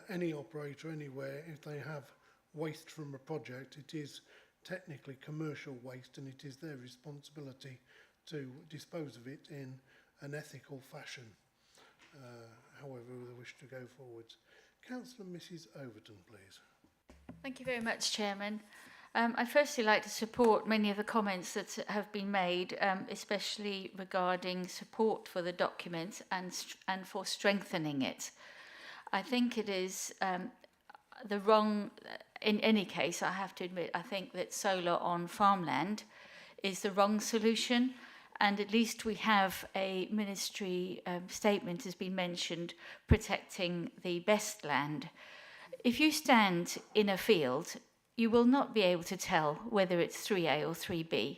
Speaker 1: any operator anywhere, if they have waste from a project, it is technically commercial waste, and it is their responsibility to dispose of it in an ethical fashion, however they wish to go forwards. Councillor Mrs Overton, please.
Speaker 7: Thank you very much, Chairman. I'd firstly like to support many of the comments that have been made, especially regarding support for the document and for strengthening it. I think it is the wrong, in any case, I have to admit, I think that solar on farmland is the wrong solution, and at least we have a ministry statement, has been mentioned, protecting the best land. If you stand in a field, you will not be able to tell whether it's 3A or 3B.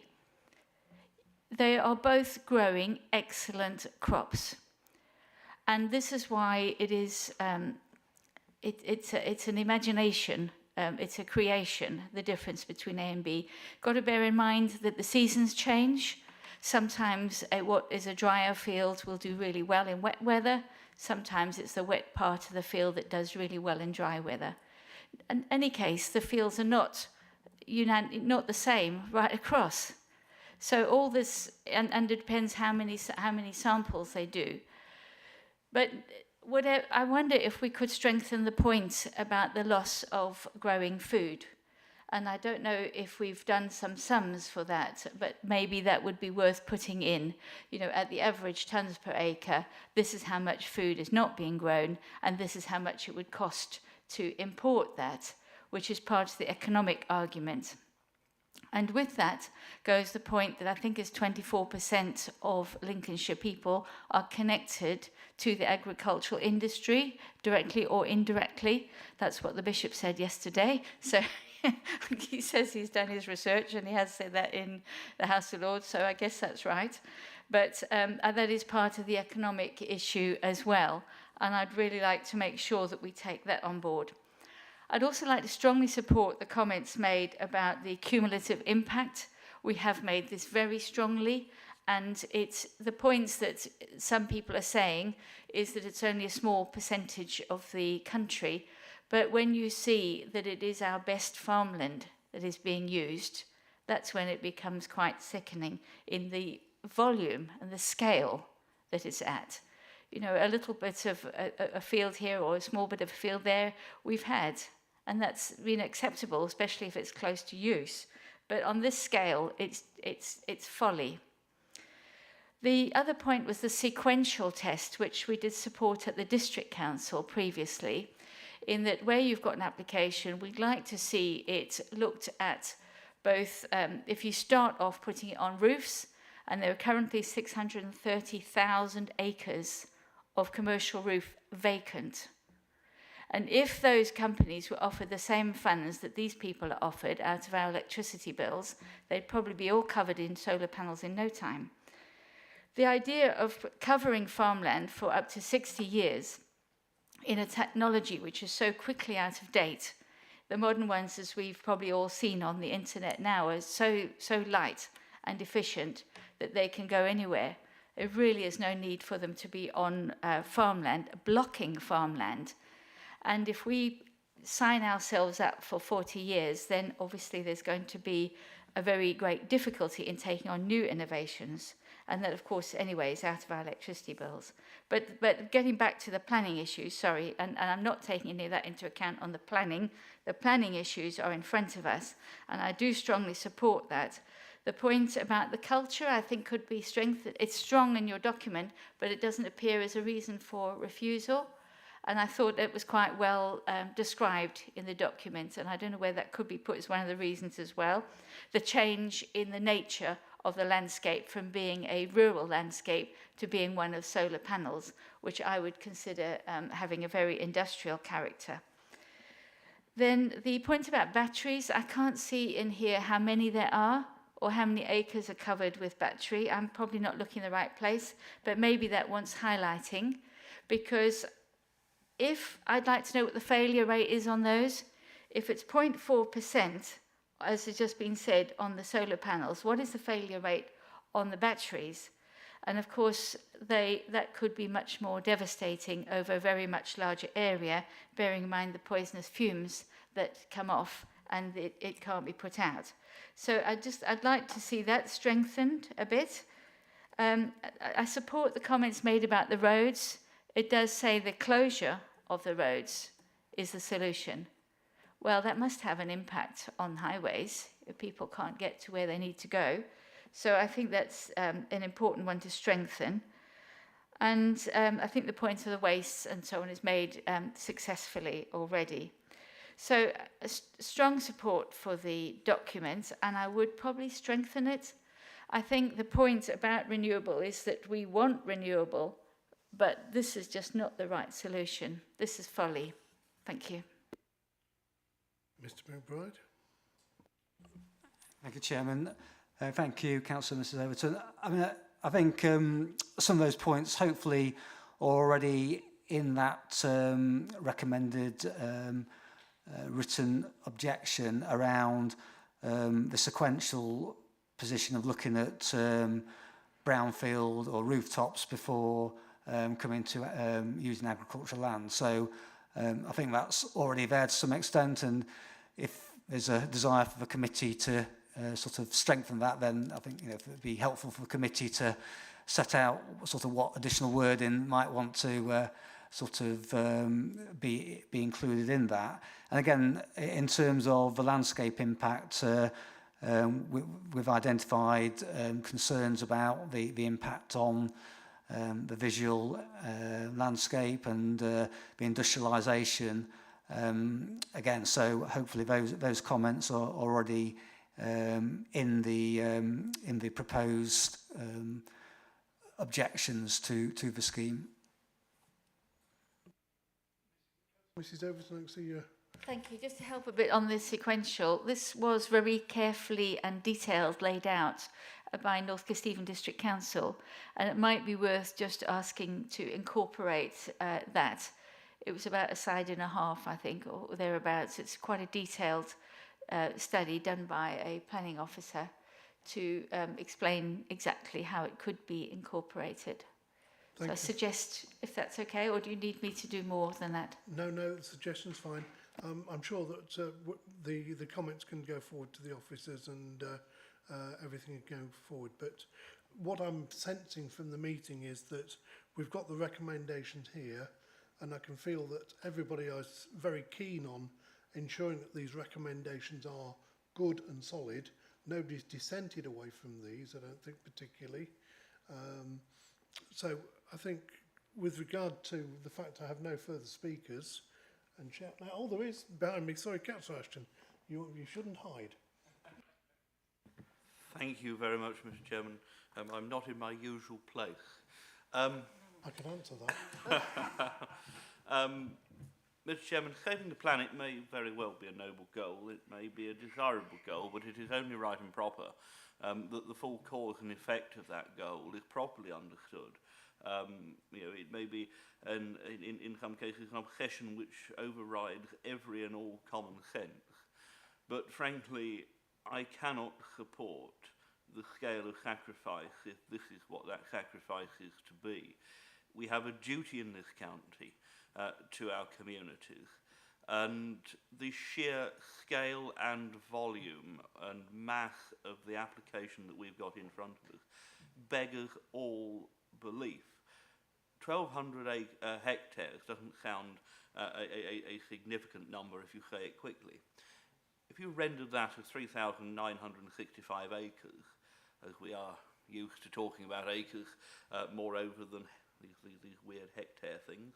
Speaker 7: They are both growing excellent crops. And this is why it is, it's an imagination, it's a creation, the difference between A and B. Got to bear in mind that the seasons change. Sometimes what is a drier field will do really well in wet weather. Sometimes it's the wet part of the field that does really well in dry weather. In any case, the fields are not the same right across. So all this, and it depends how many samples they do. But I wonder if we could strengthen the point about the loss of growing food. And I don't know if we've done some sums for that, but maybe that would be worth putting in. At the average tonnes per acre, this is how much food is not being grown, and this is how much it would cost to import that, which is part of the economic argument. And with that goes the point that I think is 24% of Lincolnshire people are connected to the agricultural industry, directly or indirectly. That's what the Bishop said yesterday. So he says he's done his research, and he has said that in the House of Lords, so I guess that's right. But that is part of the economic issue as well, and I'd really like to make sure that we take that on board. I'd also like to strongly support the comments made about the cumulative impact. We have made this very strongly, And it's the points that some people are saying is that it's only a small percentage of the country. But when you see that it is our best farmland that is being used, that's when it becomes quite sickening in the volume and the scale that it's at. You know, a little bit of a field here or a small bit of a field there, we've had. And that's been acceptable, especially if it's close to use. But on this scale, it's folly. The other point was the sequential test, which we did support at the District Council previously, in that where you've got an application, we'd like to see it looked at both, if you start off putting it on roofs, and there are currently 630,000 acres of commercial roof vacant. And if those companies were offered the same funds that these people are offered out of our electricity bills, they'd probably be all covered in solar panels in no time. The idea of covering farmland for up to 60 years in a technology which is so quickly out of date, the modern ones, as we've probably all seen on the internet now, are so light and efficient that they can go anywhere. There really is no need for them to be on farmland, blocking farmland. And if we sign ourselves up for 40 years, then obviously there's going to be a very great difficulty in taking on new innovations. And that, of course, anyway, is out of our electricity bills. But getting back to the planning issues, sorry, and I'm not taking any of that into account on the planning issues are in front of us, and I do strongly support that. The point about the culture, I think, could be strengthened. It's strong in your document, but it doesn't appear as a reason for refusal. And I thought it was quite well described in the document, and I don't know where that could be put as one of the reasons as well. The change in the nature of the landscape from being a rural landscape to being one of solar panels, which I would consider having a very industrial character. Then the point about batteries, I can't see in here how many there are or how many acres are covered with battery. I'm probably not looking in the right place, but maybe that wants highlighting, because if I'd like to know what the failure rate is on those, if it's 0.4%, as has just been said, on the solar panels, what is the failure rate on the batteries? And of course, that could be much more devastating over a very much larger area, bearing in mind the poisonous fumes that come off and it can't be put out. So I'd like to see that strengthened a bit. I support the comments made about the roads. It does say the closure of the roads is the solution. Well, that must have an impact on highways if people can't get to where they need to go. So I think that's an important one to strengthen. And I think the point of the waste and so on is made successfully already. So strong support for the document, and I would probably strengthen it. I think the point about renewable is that we want renewable, but this is just not the right solution. This is folly. Thank you.
Speaker 1: Mr McBride.
Speaker 3: Thank you, Chairman. Thank you, Councillor Mrs Overton. I mean, I think some of those points hopefully are already in that recommended written objection around the sequential position of looking at brownfield or rooftops before coming to using agricultural land. So I think that's already there to some extent, and if there's a desire for the committee to sort of strengthen that, then I think it would be helpful for the committee to set out sort of what additional wording might want to sort of be included in that. And again, in terms of the landscape impact, we've identified concerns about the impact on the visual landscape and the industrialisation. Again, so hopefully those comments are already in the proposed objections to the scheme.
Speaker 1: Mrs Overton, I see you.
Speaker 7: Thank you. Just to help a bit on the sequential, this was very carefully and detailed laid out by North Kesteven District Council, and it might be worth just asking to incorporate that. It was about a side and a half, I think, or thereabouts. It's quite a detailed study done by a planning officer to explain exactly how it could be incorporated. So I suggest, if that's okay, or do you need me to do more than that?
Speaker 1: No, the suggestion's fine. I'm sure that the comments can go forward to the officers and everything can go forward. But what I'm sensing from the meeting is that we've got the recommendations here, and I can feel that everybody is very keen on ensuring that these recommendations are good and solid. Nobody's dissented away from these, I don't think, particularly. So I think with regard to the fact I have no further speakers, and shout now, oh, there is behind me. Sorry, Councillor Ashton, you shouldn't hide.
Speaker 8: Thank you very much, Mr. Chairman. I'm not in my usual place.
Speaker 1: I can answer that.
Speaker 8: Mr. Chairman, saving the planet may very well be a noble goal. It may be a desirable goal, but it is only right and proper that the full cause and effect of that goal is properly understood. It may be, in some cases, an obsession which overrides every and all common sense. But frankly, I cannot support the scale of sacrifice if this is what that sacrifice is to be. We have a duty in this county to our communities, and the sheer scale and volume and mass of the application that we've got in front of us beggars all belief. 1,200 hectares doesn't sound a significant number if you say it quickly. If you rendered that as 3,965 acres, as we are used to talking about acres moreover than these weird hectare things,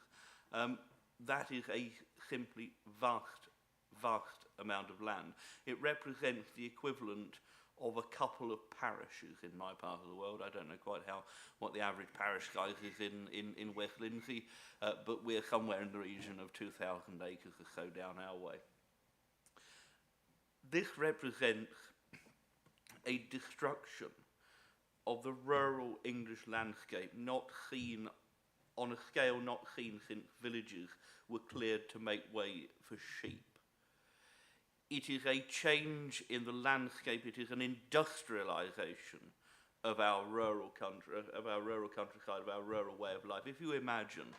Speaker 8: that is a simply vast amount of land. It represents the equivalent of a couple of parishes in my part of the world. I don't know quite what the average parish size is in West Lindsey, but we're somewhere in the region of 2,000 acres or so down our way. This represents a destruction of the rural English landscape not seen on a scale not seen since villages were cleared to make way for sheep. It is a change in the landscape. It is an industrialization of our rural country, of our rural countryside, of our rural way of life. If you imagine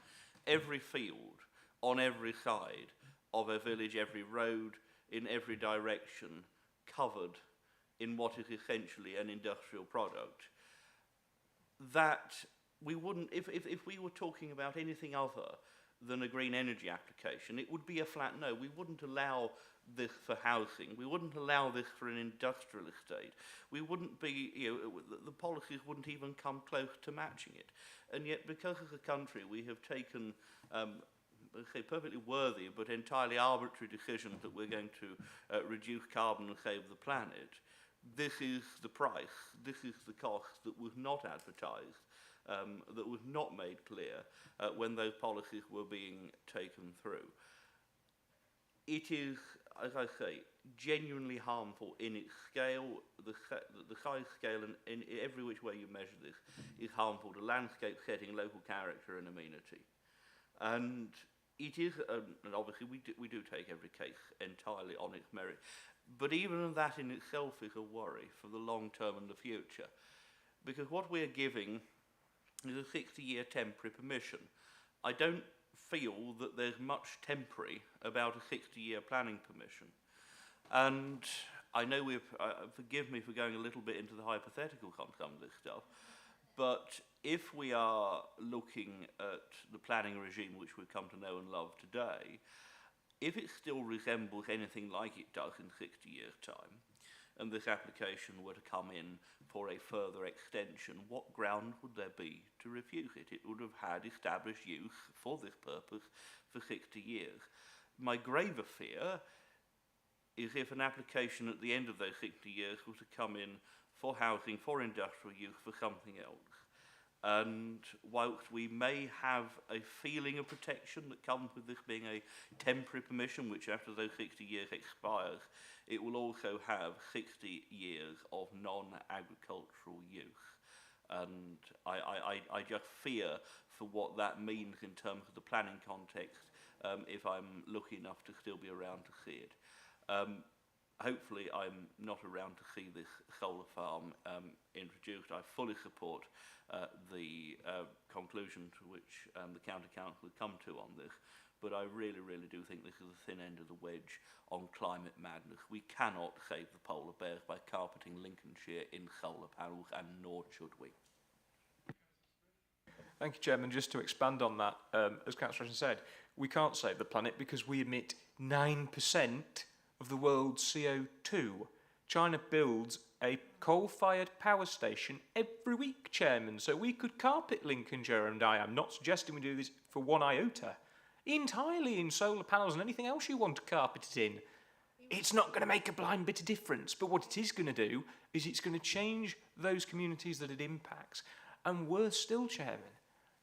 Speaker 8: every field on every side of a village, every road in every direction covered in what is essentially an industrial product, that we wouldn't, if we were talking about anything other than a green energy application, it would be a flat no. We wouldn't allow this for housing. We wouldn't allow this for an industrial estate. We wouldn't be, the policies wouldn't even come close to matching it. And yet, because as a country we have taken, perfectly worthy but entirely arbitrary decisions that we're going to reduce carbon and save the planet, this is the price, this is the cost that was not advertised, that was not made clear when those policies were being taken through. It is, as I say, genuinely harmful in its scale. The size scale and in every which way you measure this is harmful to landscape setting, local character and amenity. And it is, and obviously we do take every case entirely on its merit, but even that in itself is a worry for the long term and the future, because what we're giving is a 60-year temporary permission. I don't feel that there's much temporary about a 60-year planning permission. And I know forgive me for going a little bit into the hypothetical on some of this stuff, but if we are looking at the planning regime which we've come to know and love today, if it still resembles anything like it does in 60 years' time, and this application were to come in for a further extension, what ground would there be to refuse it? It would have had established use for this purpose for 60 years. My graver fear is if an application at the end of those 60 years was to come in for housing, for industrial use, for something else. And whilst we may have a feeling of protection that comes with this being a temporary permission, which after those 60 years expires, it will also have 60 years of non-agricultural use. And I just fear for what that means in terms of the planning context if I'm lucky enough to still be around to see it. hopefully I'm not around to see this solar farm introduced. I fully support the conclusion to which the County Council have come to on this, but I really, really do think this is the thin end of the wedge on climate madness. We cannot save the polar bears by carpeting Lincolnshire in solar panels, and nor should we.
Speaker 6: Thank you, Chairman. Just to expand on that, as Councillor Ashton said, we can't save the planet because we emit 9% of the world's CO2. China builds a coal-fired power station every week, Chairman, so we could carpet Lincolnshire, and I am not suggesting we do this for one iota, entirely in solar panels and anything else you want to carpet it in. It's not going to make a blind bit of difference, but what it is going to do is it's going to change those communities that it impacts. And worse still, Chairman,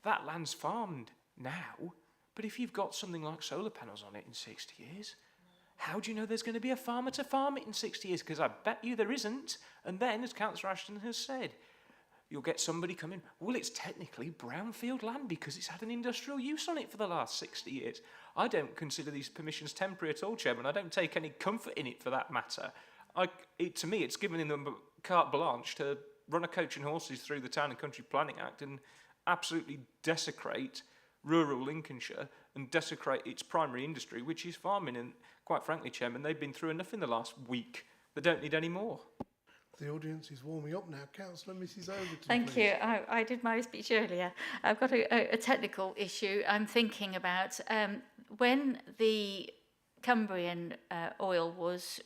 Speaker 6: that land's farmed now, but if you've got something like solar panels on it in 60 years, how do you know there's going to be a farmer to farm it in 60 years? Because I bet you there isn't. And then, as Councillor Ashton has said, you'll get somebody coming, well, it's technically brownfield land because it's had an industrial use on it for the last 60 years. I don't consider these permissions temporary at all, Chairman. I don't take any comfort in it for that matter. To me, it's given them carte blanche to run a coach and horses through the Town and Country Planning Act and absolutely desecrate rural Lincolnshire and desecrate its primary industry, which is farming. And quite frankly, Chairman, they've been through enough in the last week. They don't need any more.
Speaker 1: The audience is warming up now. Councillor Mrs Overton,
Speaker 7: Thank
Speaker 1: please.
Speaker 7: you. I did my speech earlier. I've got a technical issue I'm thinking about. When the Cumbrian oil was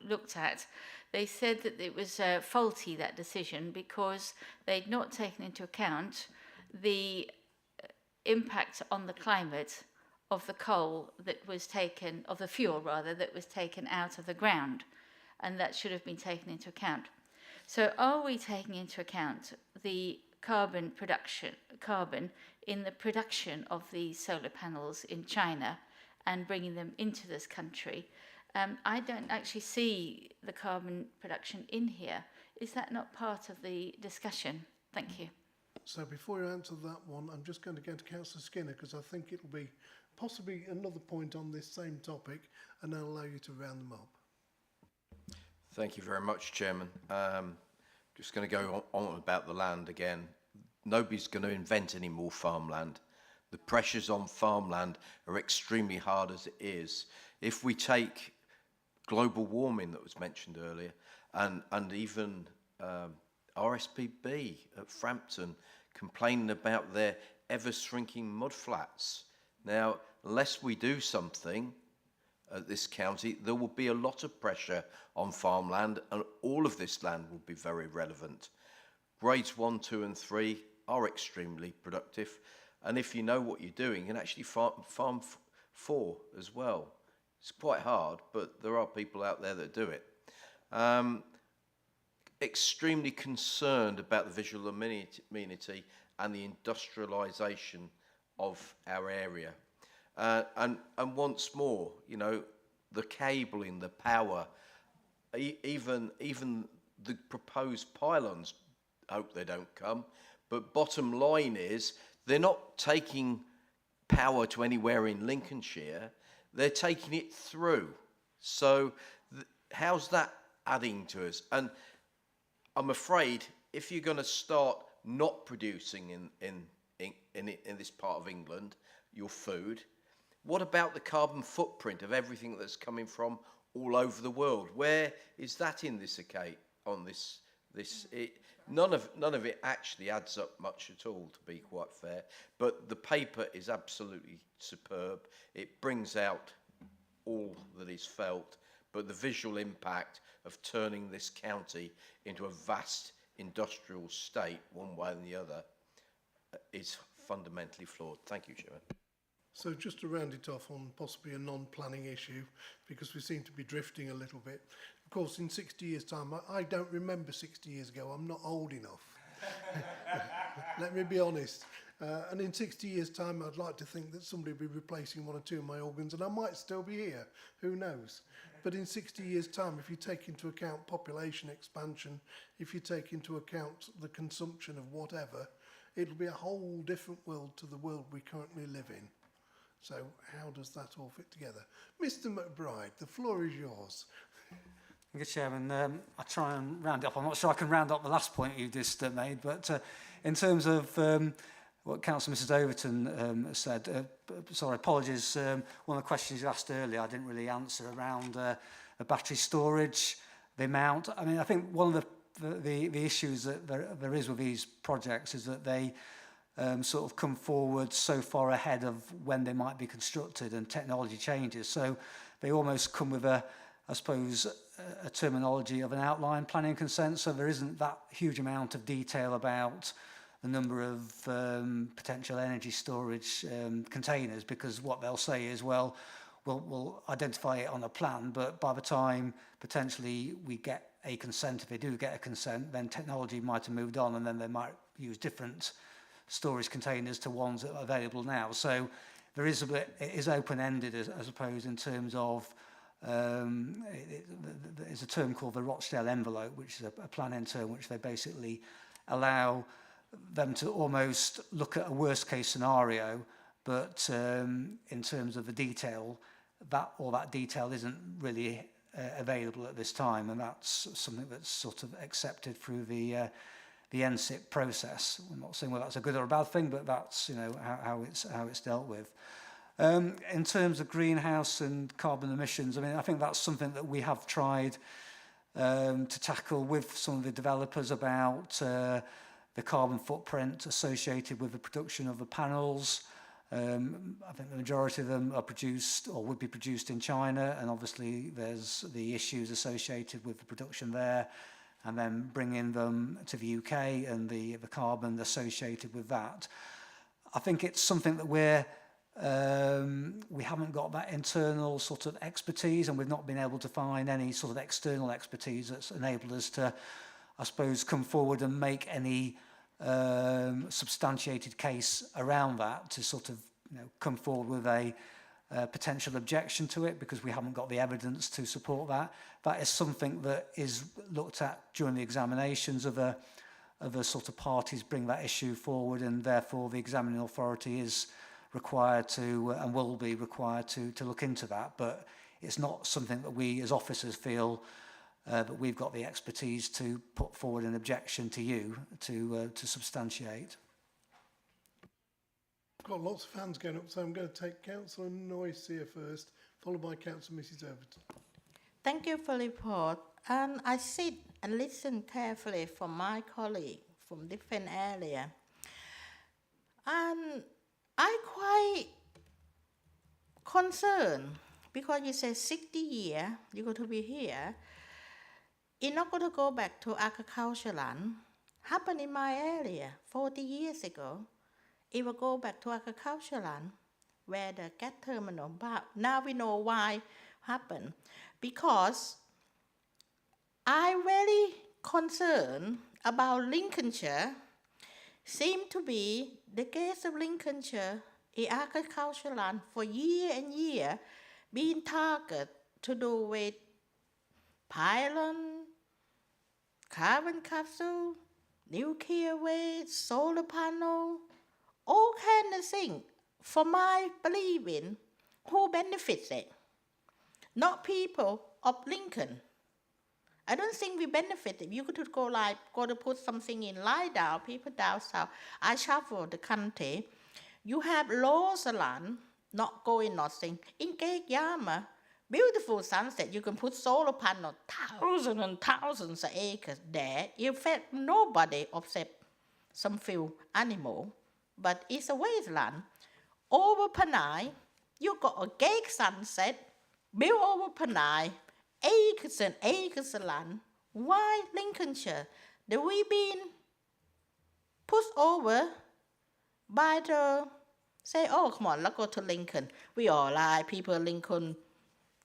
Speaker 7: looked at, they said that it was faulty, that decision, because they'd not taken into account the impact on the climate of the coal that was taken, of the fuel rather, that was taken out of the ground, and that should have been taken into account. So are we taking into account the carbon in the production of these solar panels in China and bringing them into this country? I don't actually see the carbon production in here. Is that not part of the discussion? Thank you.
Speaker 1: So before you answer that one, I'm just going to go to Councillor Skinner, because I think it'll be possibly another point on this same topic, and I'll allow you to round them up.
Speaker 9: Thank you very much, Chairman. Just going to go on about the land again. Nobody's going to invent any more farmland. The pressures on farmland are extremely hard as it is. If we take global warming that was mentioned earlier, and even RSPB at Frampton complaining about their ever-shrinking mudflats. Now, unless we do something at this county, there will be a lot of pressure on farmland, and all of this land will be very relevant. Grades 1, 2 and 3 are extremely productive, and if you know what you're doing, you can actually farm 4 as well. It's quite hard, but there are people out there that do it. Extremely concerned about the visual amenity and the industrialisation of our area. And once more, you know, the cabling, the power, even the proposed pylons, hope they don't come. But bottom line is, they're not taking power to anywhere in Lincolnshire, they're taking it through. So how's that adding to us? And I'm afraid if you're going to start not producing in this part of England your food, what about the carbon footprint of everything that's coming from all over the world? Where is that in this account? On this none of it actually adds up much at all, to be quite fair. But the paper is absolutely superb. It brings out all that is felt, but the visual impact of turning this county into a vast industrial state, one way and the other, is fundamentally flawed. Thank you, Chairman.
Speaker 1: So just to round it off on possibly a non-planning issue, because we seem to be drifting a little bit. Of course, in 60 years' time, I don't remember 60 years ago. I'm not old enough. Let me be honest. And in 60 years' time, I'd like to think that somebody will be replacing 1 or 2 of my organs, and I might still be here. Who knows? But in 60 years' time, if you take into account population expansion, if you take into account the consumption of whatever, it'll be a whole different world to the world we currently live in. So how does that all fit together? Mr McBride, the floor is yours.
Speaker 3: Thank you, Chairman. I'll try and round it up. I'm not sure I can round up the last point you just made, but in terms of what Councillor Mrs Overton said, sorry, apologies, one of the questions you asked earlier I didn't really answer around the battery storage, the amount. I mean, I think one of the issues that there is with these projects is that they sort of come forward so far ahead of when they might be constructed and technology changes. So they almost come with a terminology of an outline planning consent. So there isn't that huge amount of detail about the number of potential energy storage containers, because what they'll say is, well, we'll identify it on a plan, but by the time potentially we get a consent, if they do get a consent, then technology might have moved on, and then they might use different storage containers to ones that are available now. So there is it is open-ended, I suppose, in terms of there's a term called the Rochdale envelope, which is a planning term which they basically allow them to almost look at a worst-case scenario, but in terms of the detail, that detail isn't really available at this time, and that's something that's sort of accepted through the NSIP process. I'm not saying whether that's a good or a bad thing, but that's how it's dealt with. In terms of greenhouse and carbon emissions, I mean, I think that's something that we have tried to tackle with some of the developers about the carbon footprint associated with the production of the panels. I think the majority of them are produced or would be produced in China, and obviously there's the issues associated with the production there, and then bringing them to the UK and the carbon associated with that. I think it's something that we haven't got that internal sort of expertise, and we've not been able to find any sort of external expertise that's enabled us to, I suppose, come forward and make any substantiated case around that, to sort of come forward with a potential objection to it, because we haven't got the evidence to support that. That is something that is looked at during the examinations of a sort of parties bring that issue forward, and therefore the examining authority is required to and will be required to look into that. But it's not something that we as officers feel that we've got the expertise to put forward an objection to you to substantiate.
Speaker 1: I've got lots of hands going up, so I'm going to take Councillor Noyce here first, followed by Councillor Mrs Overton.
Speaker 10: Thank you for the report. I sit and listen carefully from my colleague from different area, and I quite concerned because you say 60 years you're going to be here. It's not going to go back to agriculture land. Happened in my area 40 years ago. It will go back to agriculture land where the gas terminal. But now we know why happened. Because I'm very concerned about Lincolnshire. Seem to be the case of Lincolnshire in agriculture land for year and year being targeted to do with pylon, carbon capsule, nuclear waste, solar panel, all kind of things. For my believing, who benefits it? Not people of Lincoln. I don't think we benefit. If you could go to put something in lie down, people down south. I travel the country. You have lots of land, not going nothing. In Kekiyama, beautiful sunset. You can put solar panel, thousands and thousands of acres there. In fact, nobody except some few animals, but it's a wasteland. Over Panay, you got a great sunset, built over Panay, acres and acres of land. Why Lincolnshire? That we been pushed over by the, say, oh, come on, let's go to Lincoln. We all like people in Lincoln,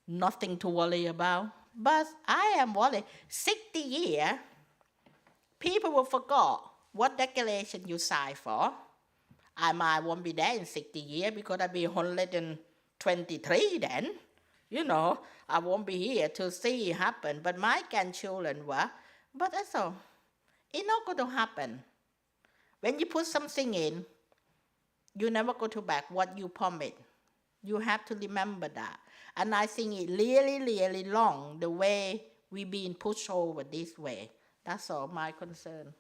Speaker 10: nothing to worry about. But I am worried. 60 years, people will forget what declaration you signed for. I might won't be there in 60 years because I'll be 123 then. You know, I won't be here to see it happen. But my grandchildren were. But that's all. It's not going to happen. When you put something in, you never go to back what you promised. You have to remember that. And I think it really long, the way we being pushed over this way. That's all my concern.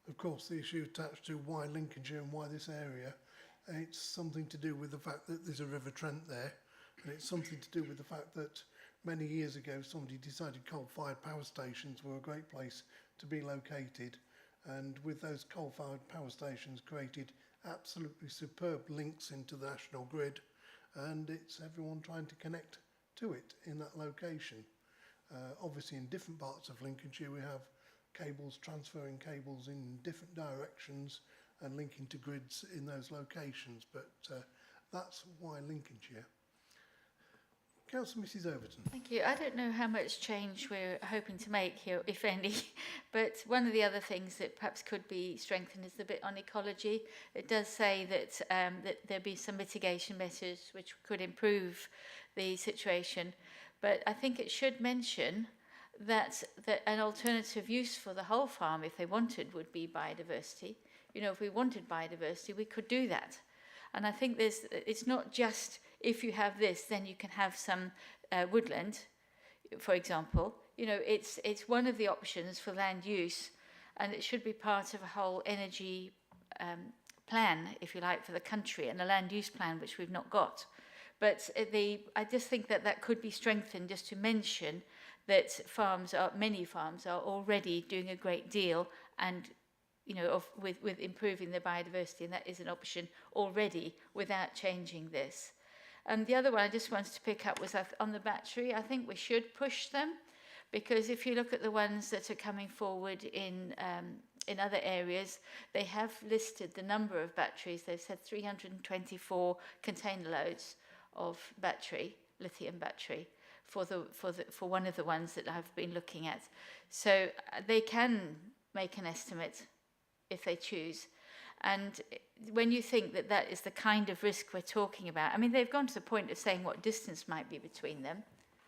Speaker 1: Of course, the issue attached to why Lincolnshire and why this area, it's something to do with the fact that there's a River Trent there, and it's something to do with the fact that many years ago somebody decided coal-fired power stations were a great place to be located, and with those coal-fired power stations created absolutely superb links into the national grid, and it's everyone trying to connect to it in that location. Obviously in different parts of Lincolnshire we have cables, transferring cables in different directions and linking to grids in those locations, but that's why Lincolnshire. Councillor Mrs Overton.
Speaker 7: Thank you. I don't know how much change we're hoping to make here, if any, but one of the other things that perhaps could be strengthened is the bit on ecology. It does say that, that there'll be some mitigation measures which could improve the situation, but I think it should mention that an alternative use for the whole farm, if they wanted, would be biodiversity. You know, if we wanted biodiversity, we could do that. And I think it's not just if you have this, then you can have some woodland, for example. You know, it's one of the options for land use, and it should be part of a whole energy plan, if you like, for the country, and a land use plan, which we've not got. But I just think that could be strengthened, just to mention that many farms are already doing a great deal, and you know, with improving the biodiversity, and that is an option already without changing this. And the other one I just wanted to pick up was on the battery. I think we should push them, because if you look at the ones that are coming forward in other areas, they have listed the number of batteries. They've said 324 container loads of battery, lithium battery, for one of the ones that I've been looking at. So they can make an estimate if they choose. And when you think that that is the kind of risk we're talking about, I mean, they've gone to the point of saying what distance might be between them.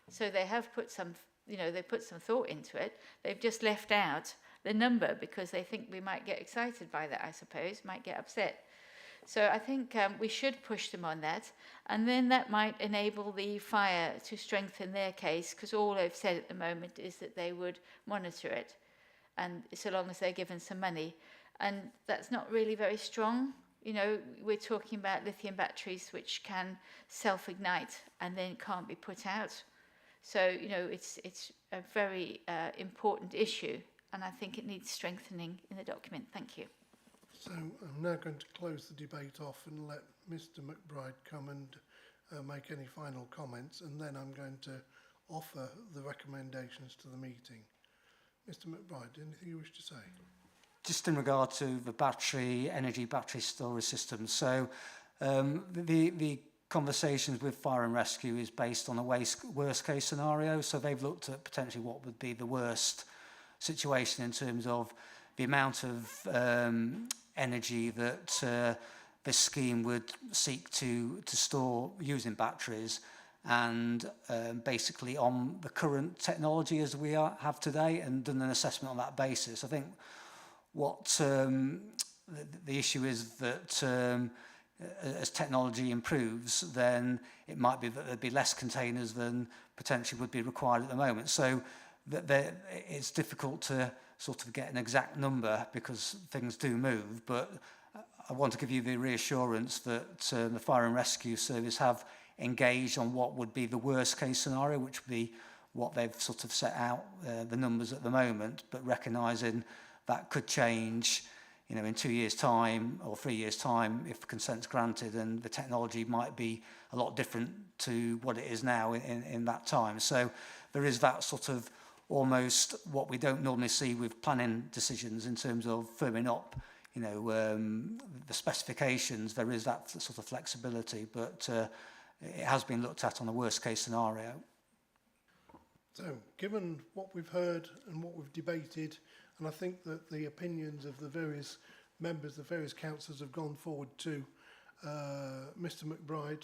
Speaker 7: So they have put some, you know, they put some thought into it. They've just left out the number because they think we might get excited by that, I suppose, might get upset. So I think we should push them on that. And then that might enable the fire to strengthen their case, because all they've said at the moment is that they would monitor it, and so long as they're given some money. And that's not really very strong. You know, we're talking about lithium batteries which can self-ignite and then can't be put out. So, you know, it's a very important issue, and I think it needs strengthening in the document. Thank you.
Speaker 1: So I'm now going to close the debate off and let Mr McBride come and make any final comments, and then I'm going to offer the recommendations to the meeting. Mr McBride, anything you wish to say?
Speaker 3: Just in regard to the energy battery storage system. So the conversations with fire and rescue is based on a worst case scenario. So they've looked at potentially what would be the worst situation in terms of the amount of energy that this scheme would seek to store using batteries, and basically on the current technology as we have today, and done an assessment on that basis. I think what the issue is that as technology improves, then it might be that there'd be less containers than potentially would be required at the moment. So it's difficult to sort of get an exact number because things do move, but I want to give you the reassurance that the Fire and Rescue Service have engaged on what would be the worst case scenario, which would be what they've sort of set out, the numbers at the moment, but recognising that could change, you know, in 2 years' time or 3 years' time if consent's granted, and the technology might be a lot different to what it is now in that time. So there is that sort of almost what we don't normally see with planning decisions in terms of firming up, you know, the specifications. There is that sort of flexibility, but it has been looked at on a worst case scenario.
Speaker 1: So, given what we've heard and what we've debated, and I think that the opinions of the various members, the various councillors have gone forward to Mr McBride,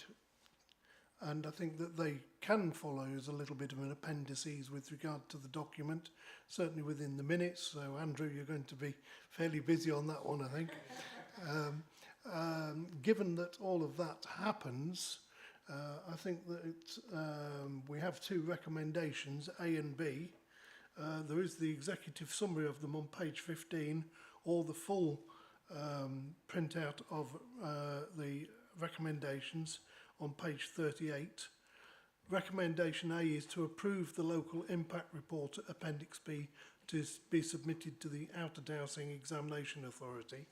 Speaker 1: and I think that they can follow as a little bit of an appendices with regard to the document, certainly within the minutes. So, Andrew, you're going to be fairly busy on that one, I think. Given that all of that happens, I think that we have two recommendations, A and B. There is the executive summary of them on page 15, or the full printout of the recommendations on page 38. Recommendation A is to approve the local impact report Appendix B to be submitted to the Outer Dowsing Examination Authority.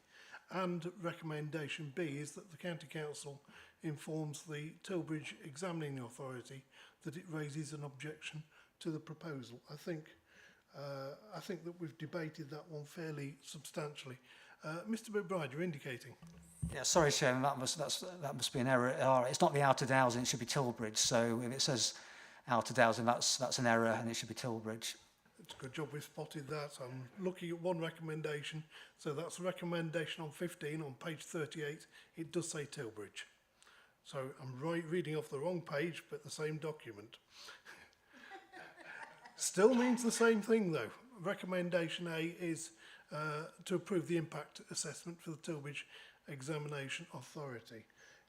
Speaker 1: And recommendation B is that the County Council informs the Tilbridge Examining Authority that it raises an objection to the proposal. I think that we've debated that one fairly substantially. Mr. McBride, you're indicating.
Speaker 3: Yeah, sorry, Chairman, that must be an error. It's not the Outer Dowsing, it should be Tilbridge. So if it says Outer Dowsing, that's an error, and it should be Tilbridge.
Speaker 1: It's a good job we've spotted that. I'm looking at one recommendation. So that's a recommendation on 15 on page 38. It does say Tilbridge. So I'm reading off the wrong page, but the same document. Still means the same thing though. Recommendation A is to approve the impact assessment for the Tilbridge Examination Authority.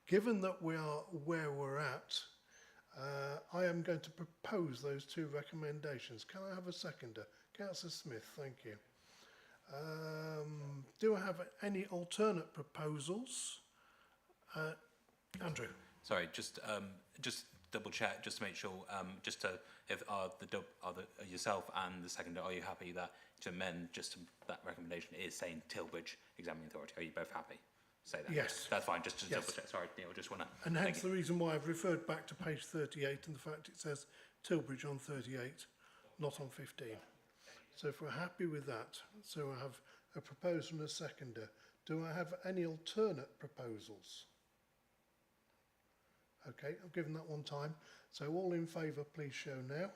Speaker 1: Given that we are where we're at, I am going to propose those two recommendations. Can I have a seconder? Councillor Smith, thank you. Do I have any alternate proposals? Andrew.
Speaker 2: Sorry, just double check, just to make sure, if yourself and the seconder, are you happy that to amend that recommendation is saying Tilbridge Examining Authority? Are you both happy? Say that.
Speaker 1: Yes.
Speaker 2: That's fine, just to
Speaker 1: Yes.
Speaker 2: double check. Sorry, Neil, just want to.
Speaker 1: And hence the reason why I've referred back to page 38 and the fact it says Tilbridge on 38, not on 15. So if we're happy with that, so I have a proposer and a seconder. Do I have any alternate proposals? Okay, I've given that one time. So all in favour, please show now.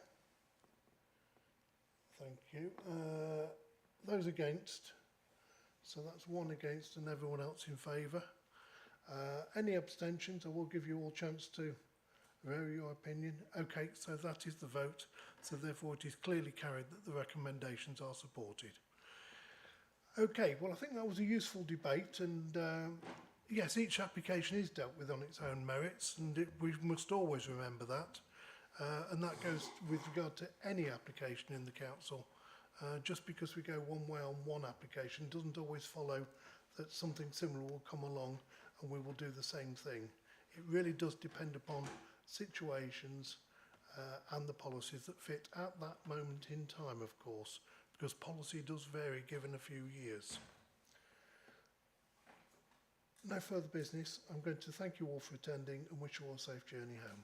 Speaker 1: Thank you. Those against? So that's one against and everyone else in favour. Any abstentions? I will give you all a chance to vary your opinion. Okay, so that is the vote. So therefore it is clearly carried that the recommendations are supported. Okay, well I think that was a useful debate, and yes, each application is dealt with on its own merits, and we must always remember that. And that goes with regard to any application in the council. Just because we go one way on one application doesn't always follow that something similar will come along and we will do the same thing. It really does depend upon situations and the policies that fit at that moment in time, of course, because policy does vary given a few years. No further business. I'm going to thank you all for attending and wish you all a safe journey home.